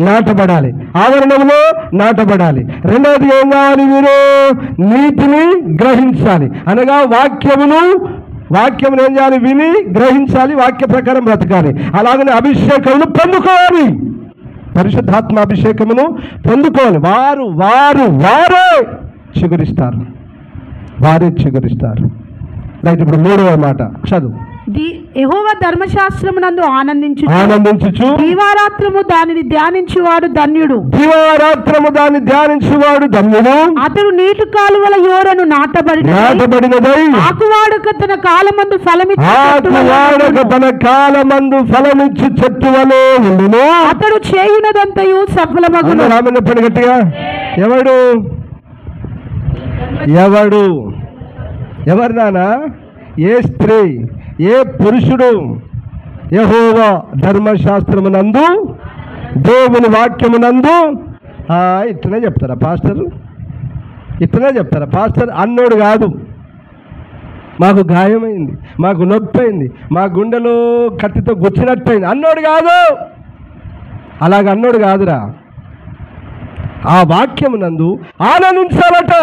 నాటబడాలి, ఆవరణంలో నాటబడాలి. రెండవది ఏం కావాలి? వీరు నీతిని గ్రహించాలి, అనగా వాక్యమును ఏం చేయాలి? విని గ్రహించాలి, వాక్య ప్రకారం బ్రతకాలి. అలాగనే అభిషేకమును పొందుకోవాలి, పరిశుద్ధాత్మ అభిషేకమును పొందుకోవాలి. వారే చిగురిస్తారు. రైట్, ఇప్పుడు మూడవ మాట చదువు. యెహోవా ధర్మశాస్త్రమునందు ఆనందించుచు దీవారాత్రము దానిని ధ్యానించువాడు ధన్యుడు. అతడు నీటి కాలువల యోరను నాటబడినదై ఆకువాడక తన కాలమందు ఫలమిచ్చు చెట్టు వలె ఉండును. అతడు చేయునదంతయు సఫలమగును. గట్టిగా, ఎవరు నానా? ఏ స్త్రీ, ఏ పురుషుడు యెహోవా ధర్మశాస్త్రమునందు, దేవుని వాక్యమునందు ఇట్లనే చెప్తారా పాస్టర్? అన్నోడు కాదు, మాకు గాయమైంది, మాకు నొప్పి అయింది, మా గుండెలో కత్తితో గుచ్చినట్టయింది అన్నోడు కాదు. అలాగ అన్నోడు కాదురా. ఆ వాక్యమునందు ఆనందించాలట.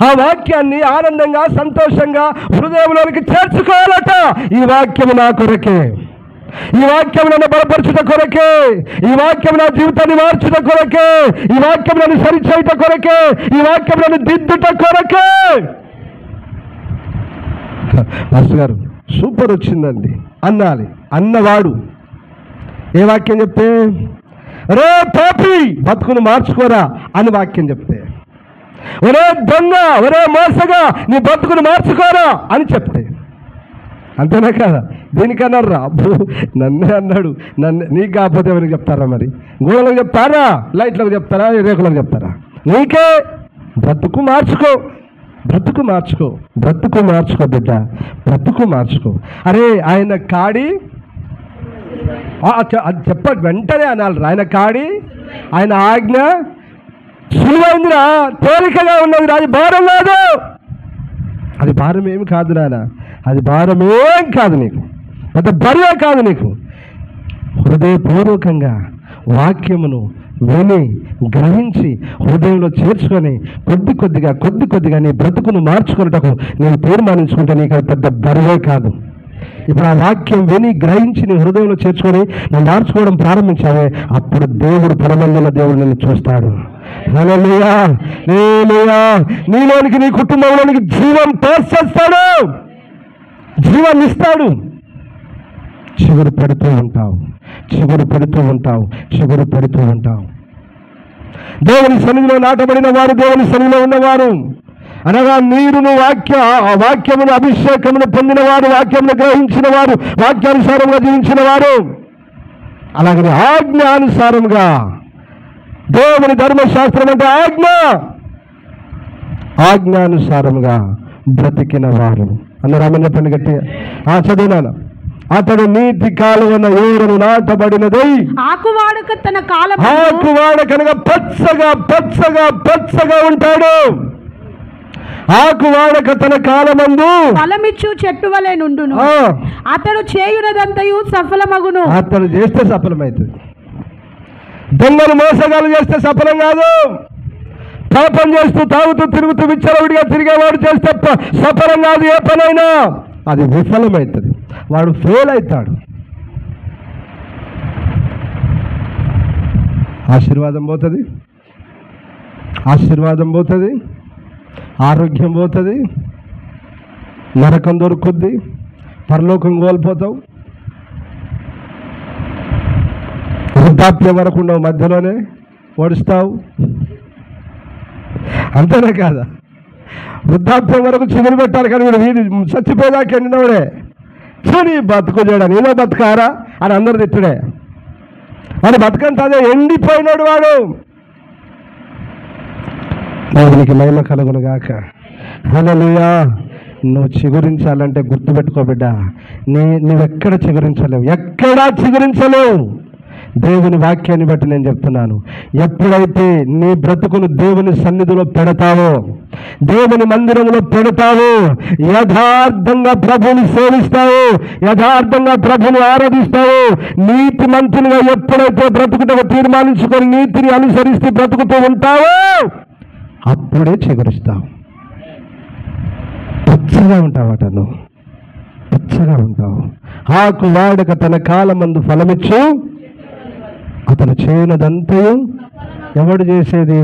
ఆ వాక్యాన్ని ఆనందంగా, సంతోషంగా హృదయంలోనికి చేర్చుకోవాలట. ఈ వాక్యము నా కొరకే, ఈ వాక్యం నన్ను బలపరచుట కొరకే, ఈ వాక్యం నా జీవితాన్ని మార్చుట కొరకే, ఈ వాక్యం నన్ను సరిచేయుట కొరకే, ఈ వాక్యం నన్ను దిద్దుట కొరకే. మాస్టర్ గారు సూపర్ వచ్చిందండి అన్నాలి. అన్నవాడు ఏ వాక్యం చెప్తే? రే పాపి, బతుకును మార్చుకోరా అని వాక్యం చెప్తే, ఒరే దొంగ, ఒరే మోసగా, నీ బతుకును మార్చుకోరా అని చెప్తే, అంతేనా కదా? దీనికన్నారా? అబ్బో నన్నే అన్నాడు, నీకు కాకపోతే ఎవరికి చెప్తారా? మరి గోడలకు చెప్తారా? లైట్లకు చెప్తారా? రేకులకు చెప్తారా? నీకే బ్రతుకు మార్చుకో బిడ్డ, బ్రతుకు మార్చుకో. అరే ఆయన కాడి అది చెప్పండి, వెంటనే అనాలి. ఆయన కాడి, ఆయన ఆజ్ఞ సులువైందిరా, తేలికగా ఉన్నది, అది భారం లేదు. అది భారం ఏమి కాదు నాన్న, అది భారమేం కాదు నీకు, పెద్ద బరువే కాదు నీకు. హృదయపూర్వకంగా వాక్యమును విని గ్రహించి హృదయంలో చేర్చుకొని కొద్ది కొద్దిగా నీ బ్రతుకును మార్చుకున్నటకు నేను తీర్మానించుకుంటే నీకు అది పెద్ద బరువే కాదు. ఇప్పుడు ఆ వాక్యం విని గ్రహించి నీ హృదయంలో చేర్చుకొని నువ్వు మార్చుకోవడం ప్రారంభించావే, అప్పుడు దేవుడు పరమందుల దేవుడు నిన్ను చూస్తాడు. హల్లెలూయా, హల్లెలూయా. నీలోనికి, నీ కుటుంబంలోనికి జీవం తోసేస్తాడు, జీవాన్ని ఇస్తాడు. చిగురు పెడుతూ ఉంటావు. దేవుని సన్నిధిలో నాటబడిన వారు, దేవుని సన్నిధిలో ఉన్నవారు, అనగా నీరును వాక్యమును అభిషేకమును పొందిన వారు, వాక్యమును గ్రహించిన వారు, వాక్యానుసారంగా జీవించిన వారు, అలాగనే ఆజ్ఞానుసారంగా, దేవుని ధర్మశాస్త్రం అంటే ఆజ్ఞానుసారంగా బ్రతికిన వారు అన్న రామన్న పండుగ గట్టిగా చదివినాను. అతడు నీతి కాలువన యోరను నాటబడినదై ఆకువాడకనగా పచ్చగా ఉంటాడు. ఆకువాడక తన కాలమందు ఫలమిచ్చు చెట్టు వలె నుండును. అతడు చేయునదంతయు సఫలమగును. అతడు చేస్తే సఫలమవుతుంది. దొంగలు మోసగాలు చేస్తే సఫలం కాదు. పాపం చేస్తూ, తాగుతూ, తిరుగుతూ, విచ్చలవిడిగా తిరిగేవాడు చేస్తే సఫలం కాదు. ఏ పనైనా అది విఫలమవుతుంది, వాడు ఫెయిల్ అవుతాడు. ఆశీర్వాదం పోతుంది, ఆరోగ్యం పోతుంది, నరకం దొరుకుద్ది, పరలోకం కోల్పోతావు, వృద్ధాప్యం వరకు ఉండవు, మధ్యలోనే ఓడిస్తావు. అంతేనే కాదా? వృద్ధాప్యం వరకు చిగురు పెట్టాలి, కానీ వీడు చచ్చిపోయేదాకా ఎండినవాడే. చూని బతుకు చేయడా, నీలో బతకారా అని అందరు తిట్టుడే. వాడు బతకంత అదే ఎండిపోయినాడు వాడు. దేవునికి మహిమ కలుగును గాక. హల్లెలూయా. నువ్వు చిగురించాలంటే గుర్తుపెట్టుకో బిడ్డ, నువ్వెక్కడ చిగురించలేవు, ఎక్కడా చిగురించలేవు. దేవుని వాక్యాన్ని బట్టి నేను చెప్తున్నాను, ఎప్పుడైతే నీ బ్రతుకును దేవుని సన్నిధిలో పెడతావో, దేవుని మందిరంలో పెడతావో, యథార్థంగా ప్రభుని సేవిస్తావు, యథార్థంగా ప్రభుని ఆరాధిస్తావు, నీతి మంతులుగా ఎప్పుడైతే బ్రతుకుటకు తీర్మానించుకొని నీతిని అనుసరిస్తూ బ్రతుకుతూ ఉంటావో అప్పుడే చిగురిస్తావు. పచ్చగా ఉంటావట, నువ్వు పచ్చగా ఉంటావు. ఆకు వాడక తన కాలమందు ఫలమిచ్చు, అతను చేయనదంతయు ఎవడు చేసేది?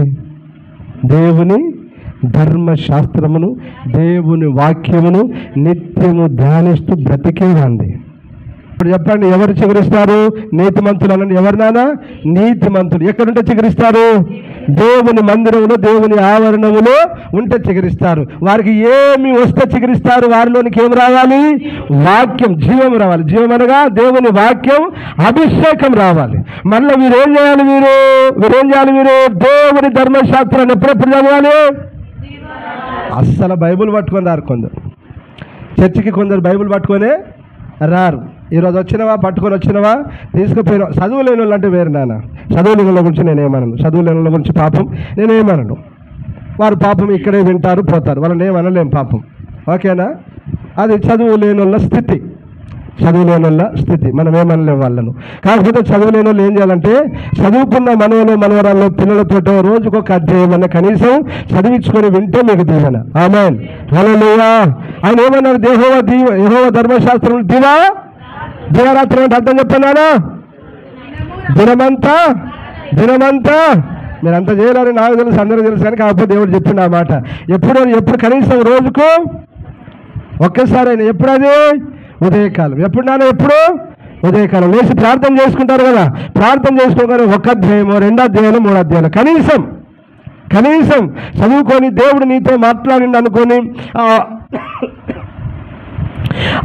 దేవుని ధర్మశాస్త్రమును, దేవుని వాక్యమును నిత్యము ధ్యానిస్తూ బ్రతికేవాంది. ఇప్పుడు చెప్పండి, ఎవరు చిగురిస్తారు? నీతిమంతులు అనండి. ఎవరినానా? నీతిమంతులు. ఎక్కడుంటే చిగురిస్తారు? దేవుని మందిరంలో, దేవుని ఆవరణములో ఉంటే చిగురిస్తారు. వారికి ఏమి వస్తే చిగురిస్తారు? వారిలోనికి ఏం రావాలి? వాక్యం, జీవం రావాలి. జీవం అనగా దేవుని వాక్యం, అభిషేకం రావాలి. మళ్ళీ వీరేం చేయాలి? వీరేం చేయాలి? దేవుని ధర్మశాస్త్రాన్ని ఎప్పుడెప్పుడు చదవాలి? అస్సలు బైబుల్ పట్టుకొని రారు కొందరు. చర్చికి కొందరు బైబుల్ పట్టుకొనే రారు. ఈరోజు వచ్చినవా, పట్టుకొని వచ్చినవా, తీసుకుపోయినా. చదువు లేని వాళ్ళు అంటే వేరు నాన్న. చదువు లేని వాళ్ళ గురించి నేనేమనను. చదువు లేని వాళ్ళ గురించి పాపం నేనేమనను. వారు పాపం ఇక్కడే వింటారు, పోతారు. వాళ్ళని ఏమనలేం పాపం. ఓకేనా? అది చదువు లేని వాళ్ళ స్థితి. చదువు లేని వాళ్ళ స్థితి మనం ఏమనలేం వాళ్ళను. కాకపోతే చదువు లేని వాళ్ళు ఏం చేయాలంటే, చదువుకున్న మనవరాల్లో పిల్లలతో రోజుకొక అధ్యాయం అన్న కనీసం చదివించుకొని వింటే మీకు దీవెన. ఆమేన్, హల్లెలూయా. ఆయన ఏమన్నారు? యెహోవా ధర్మశాస్త్రం దివారాత్రి అంటే అర్థం చెప్తున్నాను. దినమంతా మీరంతా చేయలేరు, నాకు తెలుసు, అందరూ తెలుసు. కానీ కాకపోతే దేవుడు చెప్పిండు ఆ మాట. ఎప్పుడు కనీసం రోజుకు ఒక్కసారి అయినా. ఎప్పుడు అది? ఉదయకాలం. ఎప్పుడు నాన్న? ఎప్పుడు? ఉదయకాలం లేచి ప్రార్థన చేసుకుంటారు కదా. ప్రార్థన చేసుకోగానే 1 అధ్యాయమో 2 అధ్యాయాలు 3 అధ్యాయాలు కనీసం చదువుకొని దేవుడు నీతో మాట్లాడిండు అనుకొని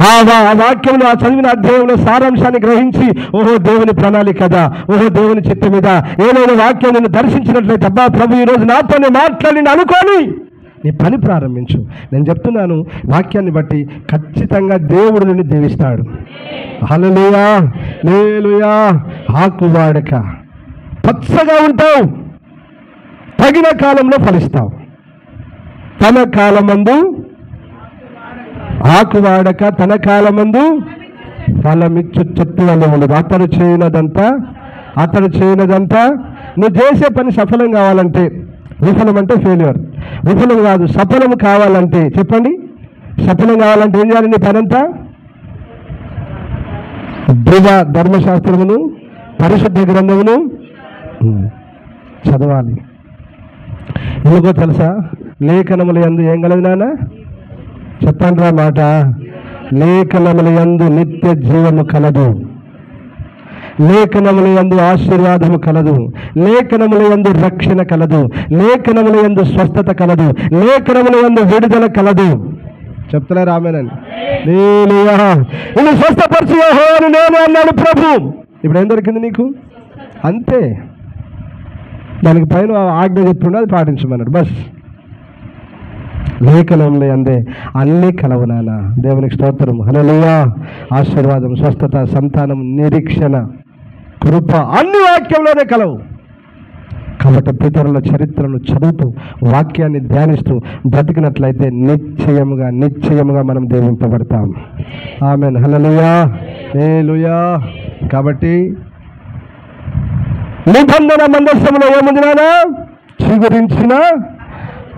ఆ వాక్యంలో, ఆ చదివిన అధ్యాయంలో సారాంశాన్ని గ్రహించి, ఓహో దేవుని ప్రణాళిక కదా, ఓహో దేవుని చిత్తం మీద ఏదైనా వాక్యం నిన్ను దర్శించినట్లయితే, అబ్బా ప్రభు ఈరోజు నాతోనే మాట్లాడిండు అనుకోని నీ పని ప్రారంభించు. నేను చెప్తున్నాను, వాక్యాన్ని బట్టి ఖచ్చితంగా దేవుడు నిన్ను దీవిస్తాడు. హల్లెలూయా, హల్లెలూయా. ఆకు వాడక పచ్చగా ఉంటావు, తగిన కాలంలో ఫలిస్తావు. తన కాలమందు ఆకు వాడక తన కాలమందు ఫలమిచ్చు చెట్టు వల్ల ఉండదు. అతడు చేయనదంతా నువ్వు చేసే పని సఫలం కావాలంటే, విఫలం అంటే ఫెయిల్యూర్, విఫలం కాదు, సఫలం కావాలంటే చెప్పండి, సఫలం కావాలంటే ఏం చేయాలి? నీ పనంతా ధర్మశాస్త్రమును, పరిశుద్ధ గ్రంథమును చదవాలి. ఎందుకో తెలుసా? లేఖనముల యందు ఏం కలదు నాన్న? చెప్పండి రా మాట. లేఖనముల యందు నిత్య జీవము కలదు, లేఖనముల యందు ఆశీర్వాదము కలదు, లేఖనముల యందు రక్షణ కలదు, లేఖనముల యందు స్వస్థత కలదు, లేఖనముల యందు విడుదల కలదు. చెప్తలేరు ఆమేనని? నిన్ను స్వస్థపరిచి యెహోవాను నేను అన్నాడు ప్రభు. ఇప్పుడు ఏం దొరికింది నీకు? అంతే. దానికి పైన ఆజ్ఞ చెప్తుండే అది పాటించమన్నాడు. బస్. లేఖనంలో అందే అన్నీ కలవు నాన్న. దేవునికి స్తోత్రం, హల్లెలూయా. ఆశీర్వాదం, స్వస్థత, సంతానం, నిరీక్షణ, కృప అన్ని వాక్యంలోనే కలవు. కాబట్టి పితరుల చరిత్రను చదువుతూ వాక్యాన్ని ధ్యానిస్తూ బ్రతికినట్లయితే నిశ్చయముగా మనం దీవింపబడతాం. ఆమేన్, హల్లెలూయా, హల్లెలూయా. కాబట్టి నిబంధన మందసంలో ఏముంది నాన్న?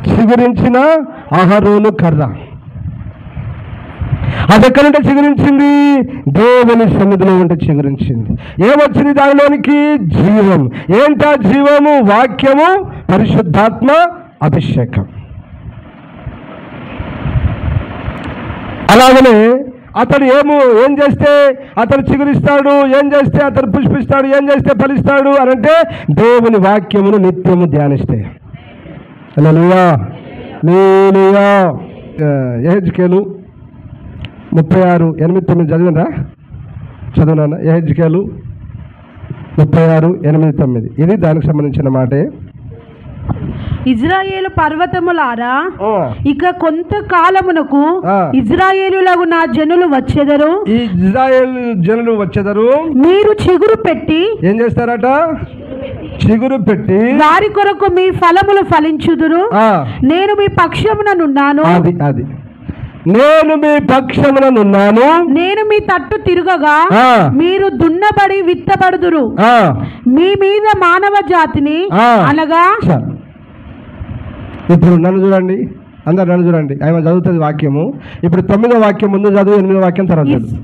చిగురించిన అహరోను కర్ర. అది ఎక్కడంటే చిగురించింది? దేవుని సన్నిధిలో ఉంటే చిగురించింది. ఏమొచ్చింది దానిలోనికి? జీవం. ఏంటా జీవము? వాక్యము, పరిశుద్ధాత్మ, అభిషేకం. అలాగనే అతడు ఏం చేస్తే అతడు చిగురిస్తాడు, ఏం చేస్తే అతడు పుష్పిస్తాడు, ఏం చేస్తే ఫలిస్తాడు అని అంటే దేవుని వాక్యమును నిత్యము ధ్యానిస్తే. హల్లెలూయా, హల్లెలూయా. యెహెజ్కేలు 36:8-9 చదివినరా? చదువునా? యెహెజ్కేలు 36:8-9 ఇది దానికి సంబంధించిన మాటే. ఇజ్రాయేలు పర్వతములారా, ఇక కొంతకాలమునకు ఇజ్రాయేలులకు నా జనులు వచ్చెదరు. ఈ ఇజ్రాయేలు జనులు వచ్చెదరు. మీరు చిగురు పెట్టి ఏం చేస్తారట? చిగురు పెట్టి వారి కొరకు మీ ఫలములు ఫలించుదురు. నేను మీ పక్షముననున్నాను. అది నేను మీ పక్షముననున్నాను. నేను మీ తట్టు తిరుగగా మీరు దున్నబడి విత్తబడుదురు. మీ మీద మానవ జాతిని అనగా. ఇప్పుడు నన్ను చూడండి, అందరు నన్ను చూడండి. ఆయన చదువుతుంది వాక్యము. ఇప్పుడు 9వ వాక్యం ముందు చదువు, 8వ వాక్యం తర్వాత చదువు.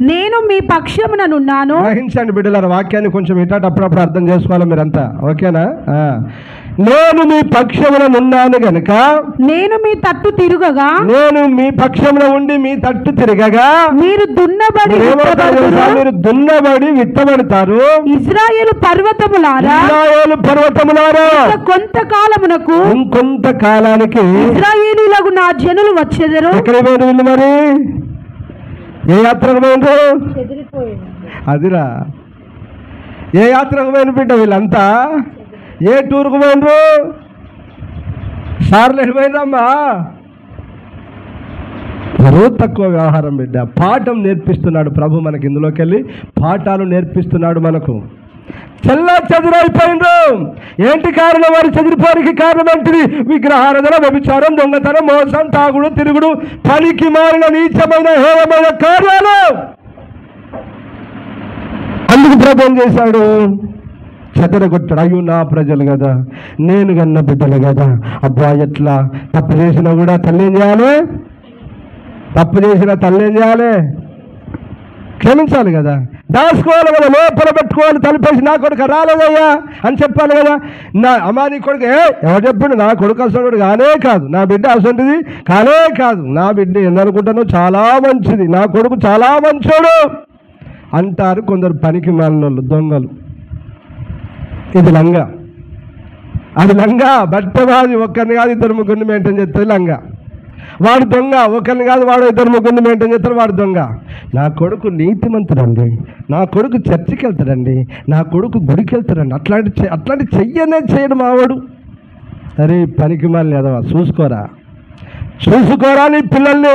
నేను మీ పక్షముననున్నాను. గ్రహించండి బిడ్డలారా, వాక్యాన్ని కొంచెం ఇటాట అప్పుడప్పుడు అర్థం చేసుకోవాలి మీరంతా, ఓకేనా? నేను మీ పక్షముననున్నాను గనుక నేను మీ తట్టు తిరుగగా, నేను మీ పక్షమున ఉండి మీ తట్టు తిరగగా మీరు దున్నబడి విత్తబడతారు. ఇజ్రాయేలు పర్వతములారా, కొంతకాలమునకు ఇంకొంతకాలానికి ఇజ్రాయేలీలకు నా జనులు వచ్చెదరు. ఎక్కడ పోయిన వీళ్ళు మరి? ఏ యాత్రకు పోయినరు? అదిరా, ఏ యాత్రకు పోయిన బిడ్డ వీళ్ళంతా? ఏ టూర్కు పోయినరు? సార్లు వెళ్ళిపోయినమ్మా. బరువు తక్కువ వ్యవహారం బిడ్డ. పాఠం నేర్పిస్తున్నాడు ప్రభు మనకి. ఇందులోకి వెళ్ళి పాఠాలు నేర్పిస్తున్నాడు మనకు. చెల్లా చెదురైపోయినరు. ఏంటి కారణం? వారి చెదిరిపోనికి కారణం ఏంటిది? విగ్రహారాధన, వ్యభిచారం, దొంగతనం, మోసం, తాగుడు, తిరుగుడు, పనికి మారిన నీచమైన హేయమైన కార్యాలు. అందుకు ప్రభు ఏం చేశాడు? చెదరగొట్టాడు. అయ్యో నా ప్రజలు కదా, నేను కన్న బిడ్డలు కదా, అబ్బా ఎట్లా తప్పు చేసినా కూడా తల్లి ఏం చేయాలి? తప్పు చేసిన తల్లి ఏం చేయాలి? క్షమించాలి కదా, దాచుకోవాలి కదా, లోపల పెట్టుకోవాలి, తలిపేసి నా కొడుకు రాలేదయ్యా అని చెప్పాలి కదా. నా అమ్మా నీ కొడుకు ఎవరు చెప్పిండు? నా కొడుకు అసలు కానే కాదు, నా బిడ్డ అసలుది కానే కాదు, నా బిడ్డ ఏందనుకుంటాను చాలా మంచిది, నా కొడుకు చాలా మంచోడు అంటారు కొందరు పనికి మాలినోళ్ళు, దొంగలు. ఇది లంగా, అది లంగా. బట్టవాది ఒక్కరిని కాదు ఇద్దరు ముగ్గురిని మెయింటైన్ చేస్తుంది లంగా. వాడు దొంగ, ఒకరిని కాదు వాడు ఇద్దరు ముగ్గురిని మెయింటైన్ చేస్తాడు, వాడు దొంగ. నా కొడుకు నీతిమంతుడండి, నా కొడుకు చర్చికి వెళ్తాడండి, నా కొడుకు గుడికి వెళ్తాడండి, అట్లాంటి చెయ్యనే చేయడు మావాడు. అరే పనికి మాలి ఎదవా, చూసుకోరా నీ పిల్లల్ని,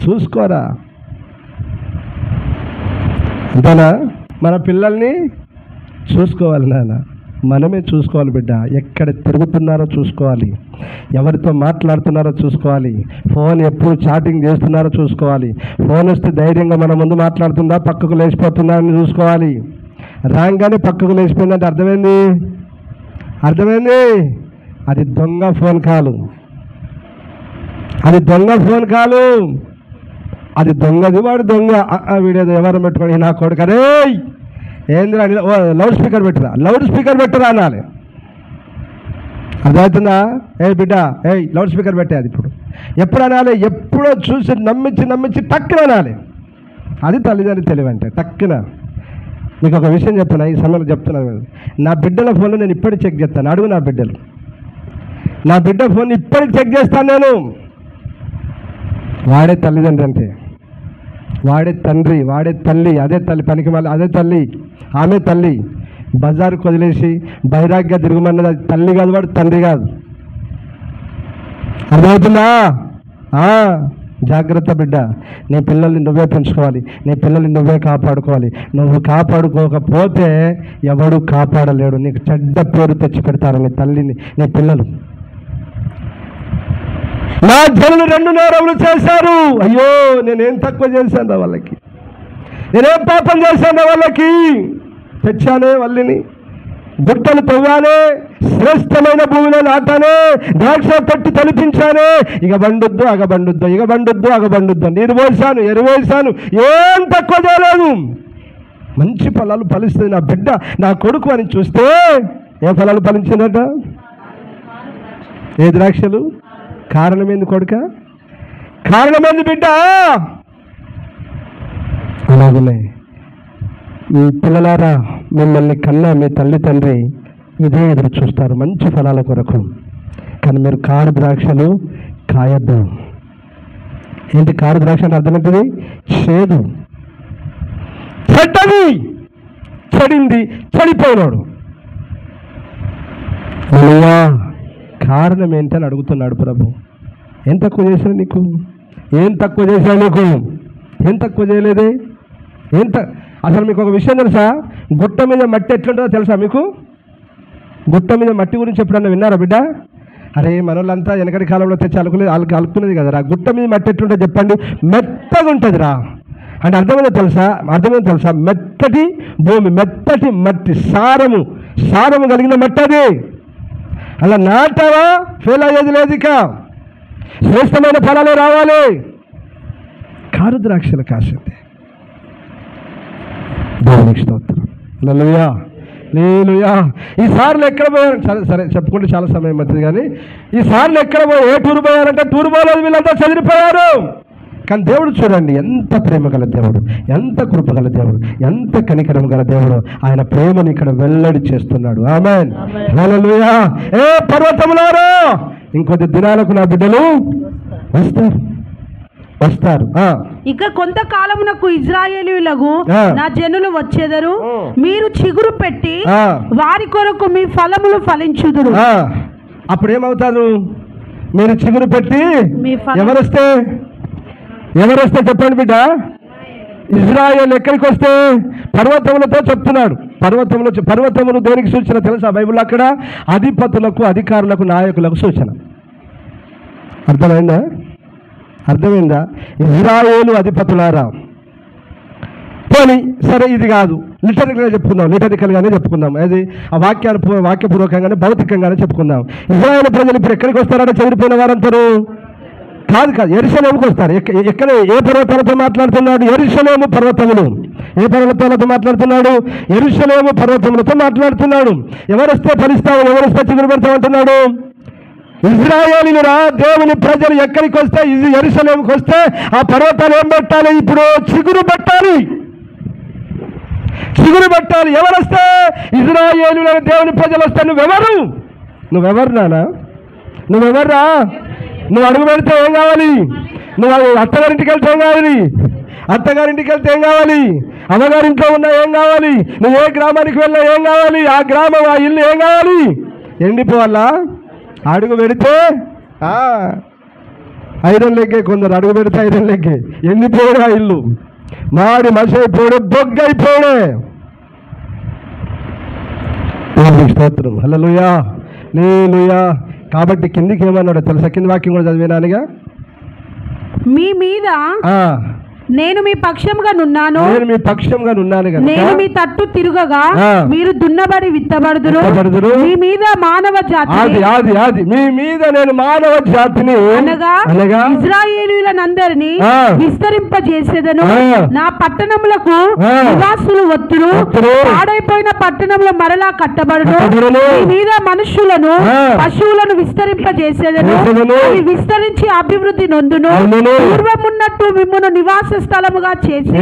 చూసుకోరా. అంతేనా? మన పిల్లల్ని చూసుకోవాలి నాన్న, మనమే చూసుకోవాలి బిడ్డ. ఎక్కడ తిరుగుతున్నారో చూసుకోవాలి, ఎవరితో మాట్లాడుతున్నారో చూసుకోవాలి, ఫోన్ ఎప్పుడు చాటింగ్ చేస్తున్నారో చూసుకోవాలి. ఫోన్ వస్తే ధైర్యంగా మన ముందు మాట్లాడుతుందా, పక్కకు లేచిపోతుందా అని చూసుకోవాలి. రాగానే పక్కకు లేచిపోయిందంటే అర్థమైంది అది దొంగ ఫోన్ కాలు, అది దొంగ ఫోన్ కాలు, అది దొంగది, వాడు దొంగ. వీడియో ఎవరు పెట్టుకోండి, నా కొడుకు అరే ఏంద్రా లౌడ్ స్పీకర్ పెట్టరా అనాలి. అర్థమవుతుందా? బిడ్డ లౌడ్ స్పీకర్ పెట్టేది. ఇప్పుడు ఎప్పుడు అనాలి? ఎప్పుడో చూసి నమ్మించి టక్కున అనాలి. అది తల్లిదండ్రులు తెలివంటే టక్కున. మీకు ఒక విషయం చెప్తున్నా, ఈ సమయంలో చెప్తున్నాను. నా బిడ్డల ఫోన్లో నేను ఇప్పటికి చెక్ చేస్తాను. అడుగు నా బిడ్డలు, నా బిడ్డ ఫోన్ ఇప్పటికి చెక్ చేస్తాను నేను. వాడే తల్లిదండ్రి అంటే, వాడే తండ్రి, వాడే తల్లి, అదే తల్లి పనికి మళ్ళీ అదే తల్లి, ఆమె తల్లి. బజారుకు వదిలేసి బైరాగ్గా తిరుగుమన్నది అది తల్లి కాదు, వాడు తండ్రి కాదు. అర్థమవుతుందా? జాగ్రత్త బిడ్డ, నీ పిల్లల్ని నువ్వే పెంచుకోవాలి, నీ పిల్లల్ని నువ్వే కాపాడుకోవాలి. నువ్వు కాపాడుకోకపోతే ఎవడు కాపాడలేడు. నీకు చెడ్డ పేరు తెచ్చి పెడతారు నీ తల్లిని, నీ పిల్లలు. నా జనులు 2 నేరములు చేశారు. అయ్యో నేనేం తక్కువ చేశాను వాళ్ళకి, నేనేం పాపం చేశాను వాళ్ళకి? తెచ్చానే వల్లిని, గుట్టలు తవ్వానే, శ్రేష్టమైన భూమిలో నాటానే, ద్రాక్ష తట్టు తలిపించానే. ఇక బండుద్దు అగబండుద్దు నీరు పోసాను, ఎరువేసాను, ఏం తక్కువ చేయలేదు. మంచి ఫలాలు ఫలిస్తుంది నా బిడ్డ, నా కొడుకు అని చూస్తే ఏ ఫలాలు ఫలించిందట? ఏ ద్రాక్షలు? కారణమేంది కొడుక? కారణమేంది బిడ్డ? అలాగనే మీ పిల్లలారా, మిమ్మల్ని కన్నా మీ తల్లి తండ్రి ఇదే ఎదురు చూస్తారు మంచి ఫలాల కొరకు. కానీ మీరు కారు ద్రాక్షలు కాయద్దు. ఏంటి కారు ద్రాక్ష అంటే అర్థమవుతుంది? చేదు, చెడ్డది, చెడింది, చెడిపోయినాడు. అయ్యా కారణం ఏంటని అడుగుతున్నాడు ప్రభు. ఏం తక్కువ చేశాను నీకు? ఏం తక్కువ చేశాను నీకు? ఏం తక్కువ చేయలేదే? అసలు మీకు ఒక విషయం తెలుసా? గుట్ట మీద మట్టి ఎట్లుంటుందో తెలుసా మీకు? గుట్ట మీద మట్టి గురించి ఎప్పుడన్నా విన్నారా బిడ్డ? అరే మనోళ్ళంతా వెనకటి కాలంలో తెచ్చి అలుకునేది కదరా. గుట్ట మీద మట్టి ఎట్లుంటుంది చెప్పండి? మెత్తగా ఉంటుంది రా. అంటే అర్థమైందో తెలుసా? మెత్తటి భూమి, మెత్తటి మట్టి, సారము కలిగిన మట్టి అది. అలా నాటావా ఫెయిల్ అయ్యేది లేదు. ఇక శ్రేష్టమైన ఫలాలే రావాలి. కారు ద్రాక్షలు కాసింది. దేవునికి స్తోత్రం. హల్లెలూయా, హల్లెలూయా. ఈ సార్లు ఎక్కడ పోయారు? సరే చెప్పుకుంటే చాలా సమయం అవుతుంది కానీ ఈ సార్లు ఎక్కడ పోయారు? ఏ టూర్ పోయారంటే టూర్ పోలేదు, వీళ్ళంతా చదివిపోయారు. కానీ దేవుడు చూడండి, ఎంత ప్రేమ గల దేవుడు, ఎంత కృప గల దేవుడు, ఎంత కనికరం గల దేవుడు. ఆయన ప్రేమను ఇక్కడ వెల్లడి చేస్తున్నాడు. ఆమేన్, హల్లెలూయా. ఏ పర్వతములారా, ఇంకొద్ది దినాలకు నా బిడ్డలు వస్తారు. ఇక కొంతకాలమునకు ఇశ్రాయేలీయులకు నా జనులు వచ్చేదరు. మీరు చిగురు పెట్టి వారి కొరకు మీ ఫలములు ఫలించుదురు. అప్పుడు ఏమవుతారు? మీరు చిగురు పెట్టి ఎవరొస్తే చెప్పండి బిడ్డ. ఇజ్రాయేల్ ఎక్కడికి వస్తే? పర్వతములతో చెప్తున్నాడు. పర్వతములు దేనికి సూచన తెలుసా బైబిల్? అక్కడ అధిపతులకు, అధికారులకు, నాయకులకు సూచన. అర్థమైందా? ఇజ్రాయేలు అధిపతులారా. పోనీ సరే, ఇది కాదు, లిటరికల్గానే చెప్పుకుందాం. అది ఆ వాక్యపూర్వకంగానే, భౌతికంగానే చెప్పుకుందాం. ఇజ్రాయేల్ ప్రజలు ఇప్పుడు ఎక్కడికి వస్తారంటే చదివిపోయిన వారంటారు. కాదు, యెరూషలేముకు వస్తారు. ఎక్కడ, ఏ పర్వతాలతో మాట్లాడుతున్నాడు? యెరూషలేము పర్వతములు. ఏ పర్వతాలతో మాట్లాడుతున్నాడు? యెరూషలేము పర్వతములతో మాట్లాడుతున్నాడు. ఎవరొస్తే ఫలిస్తావు, ఎవరొస్తే చిగురు పెడతావు అంటున్నాడు? ఇజ్రాయేలీయురా, దేవుని ప్రజలు ఎక్కడికి వస్తే, యెరూషలేముకు వస్తే ఆ పర్వతాలు ఏం పెట్టాలి? ఇప్పుడు చిగురు పెట్టాలి. ఎవరొస్తే? ఇజ్రాయేలీయుల దేవుని ప్రజలు వస్తే నువ్వెవరు నానా? నువ్వెవర్రా? నువ్వు అడుగు పెడితే ఏం కావాలి? నువ్వు అత్తగారింటికి వెళ్తే ఏం కావాలి? ఏం కావాలి? అమ్మగారింట్లో ఉన్నా ఏం కావాలి? నువ్వు ఏ గ్రామానికి వెళ్ళినా ఏం కావాలి? ఆ గ్రామం, ఆ ఇల్లు ఏం కావాలి? ఎండిపోవాలా? అడుగు పెడితే ఐరన్ లెగ్గే. కొందరు అడుగు పెడితే ఐరన్ లెగ్గే. ఎండిపోయాడు ఆ ఇల్లు, మాడి మసైపోయాడు, బొగ్గైపోయాడే. స్తోత్రం, హల్లెలూయా, హల్లెలూయా. కాబట్టి కిందికి ఏమన్నాడో తెలుసా? కింది వాక్యం కూడా చదివినానుగా. మీ మీద నేను మీ పక్షంగా నున్నాను, నేను మీ తట్టు తిరుగగా మీరు దున్నబడి విత్తబడుదురు. మీ మీద మానవ జాతి, మీ మీద నేను మానవ జాతిని అనగా ఇశ్రాయేలీయులనందరినీ విస్తరింపజేసేదను. నా పట్టణములకు నివాసులు వత్తురు, పాడైపోయిన పట్టణంలో మరలా కట్టబడును. మీ మీద మనుషులను, పశువులను విస్తరింపజేసేదను. విస్తరించి అభివృద్ధి నొందును. పూర్వమున్నట్టు మిమ్మును నివాస స్థలముగా చేసి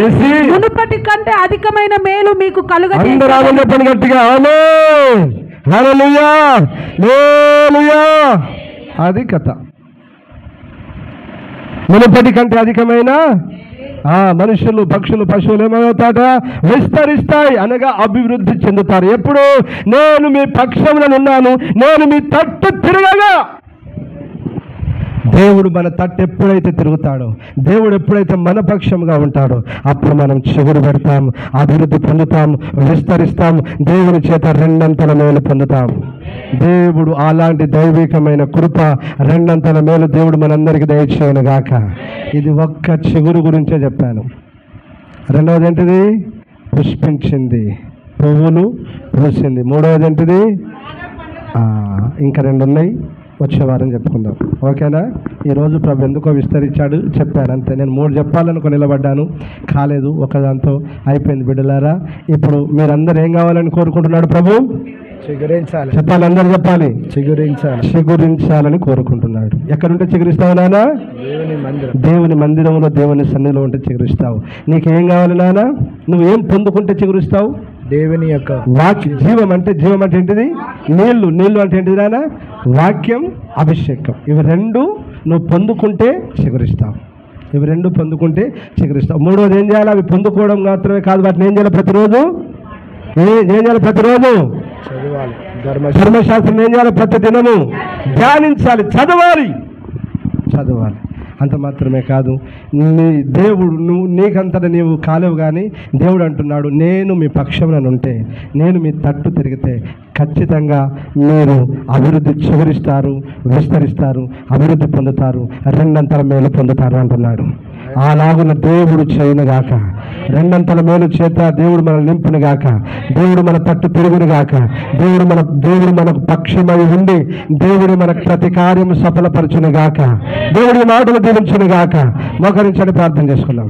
మునుపటి కంటే అధికమైన మేలు మీకు కలుగజేయును. గట్టిగా ఆమేన్, హల్లెలూయా, హల్లెలూయా. అది కథ. మునుపటి కంటే అధికమైన మనుషులు, పక్షులు, పశువులు ఏమవుతాట? విస్తరిస్తాయి, అనగా అభివృద్ధి చెందుతారు. ఎప్పుడు? నేను మీ పక్షంలో ఉన్నాను, నేను మీ తట్టు తిరగగా. దేవుడు మన తట్టు ఎప్పుడైతే తిరుగుతాడో, దేవుడు ఎప్పుడైతే మన పక్షంగా ఉంటాడో, అప్పుడు మనం చిగురు పెడతాం, అభివృద్ధి పొందుతాం, విస్తరిస్తాం, దేవుని చేత రెండంతల మేలు పొందుతాం. దేవుడు అలాంటి దైవికమైన కృప, రెండంతల మేలు దేవుడు మనందరికీ దయచేయను గాక. ఇది ఒక్క చిగురు గురించే చెప్పాను. రెండవది ఏంటిది? పుష్పించింది, పువ్వులు పూసింది. మూడవది ఏంటిది? ఇంకా రెండు ఉన్నాయి, వచ్చే వారం చెప్పుకుందాం. ఓకేనా? ఈరోజు ప్రభు ఎందుకో విస్తరించాడు చెప్పాను అంతే. నేను 3 చెప్పాలనుకో నిలబడ్డాను, కాలేదు. ఒకదాంతో అయిపోయింది. బిడ్డలారా, ఇప్పుడు మీరందరూ ఏం కావాలని కోరుకుంటున్నాడు ప్రభు? చిగురించాలి. చెప్పాలి, అందరూ చెప్పాలి. చిగురించాలని కోరుకుంటున్నాడు. ఎక్కడుంటే చిగురిస్తావు నానా? దేవుని మందిరంలో, దేవుని సన్నిధిలో ఉంటే చిగురిస్తావు. నీకేం కావాలి నానా? నువ్వేం పొందుకుంటే చిగురిస్తావు? దేవుని యొక్క వాక్యం. జీవం అంటే ఏంటిది? నీళ్లు అంటే ఏంటిది నాన్న? వాక్యం, అభిషేకం. ఇవి రెండు నువ్వు పొందుకుంటే చిగురిస్తావు. మూడోది ఏం చేయాలి? అవి పొందుకోవడం మాత్రమే కాదు, వాటిని ఏం చేయాలి? ప్రతిరోజు చదవాలి. ధర్మశాస్త్రం ఏం చేయాలి? ప్రతి దినము ధ్యానించాలి, చదవాలి. అంత మాత్రమే కాదు, నీ దేవుడు నీకంతట నీవు కాలేవు, కానీ దేవుడు అంటున్నాడు, నేను మీ పక్షంలో ఉంటే, నేను మీ తట్టు తిరిగితే ఖచ్చితంగా మీరు అభివృద్ధి చివరిస్తారు, విస్తరిస్తారు, అభివృద్ధి పొందుతారు, రెండంతల మేలు పొందుతారు అంటున్నాడు. అలాగున్న దేవుడు చేయనుగాక, రెండంతల మేలు చేత దేవుడు మన నింపునుగాక, దేవుడు మన తట్టు తిరుగునుగాక, దేవుడు మనకు పక్షమై ఉండి దేవుడు మనకు ప్రతి కార్యము సఫలపరచునుగాక, దేవుడి మాటలు దీవించునుగాక. మోకరించని ప్రార్థన చేసుకున్నాం.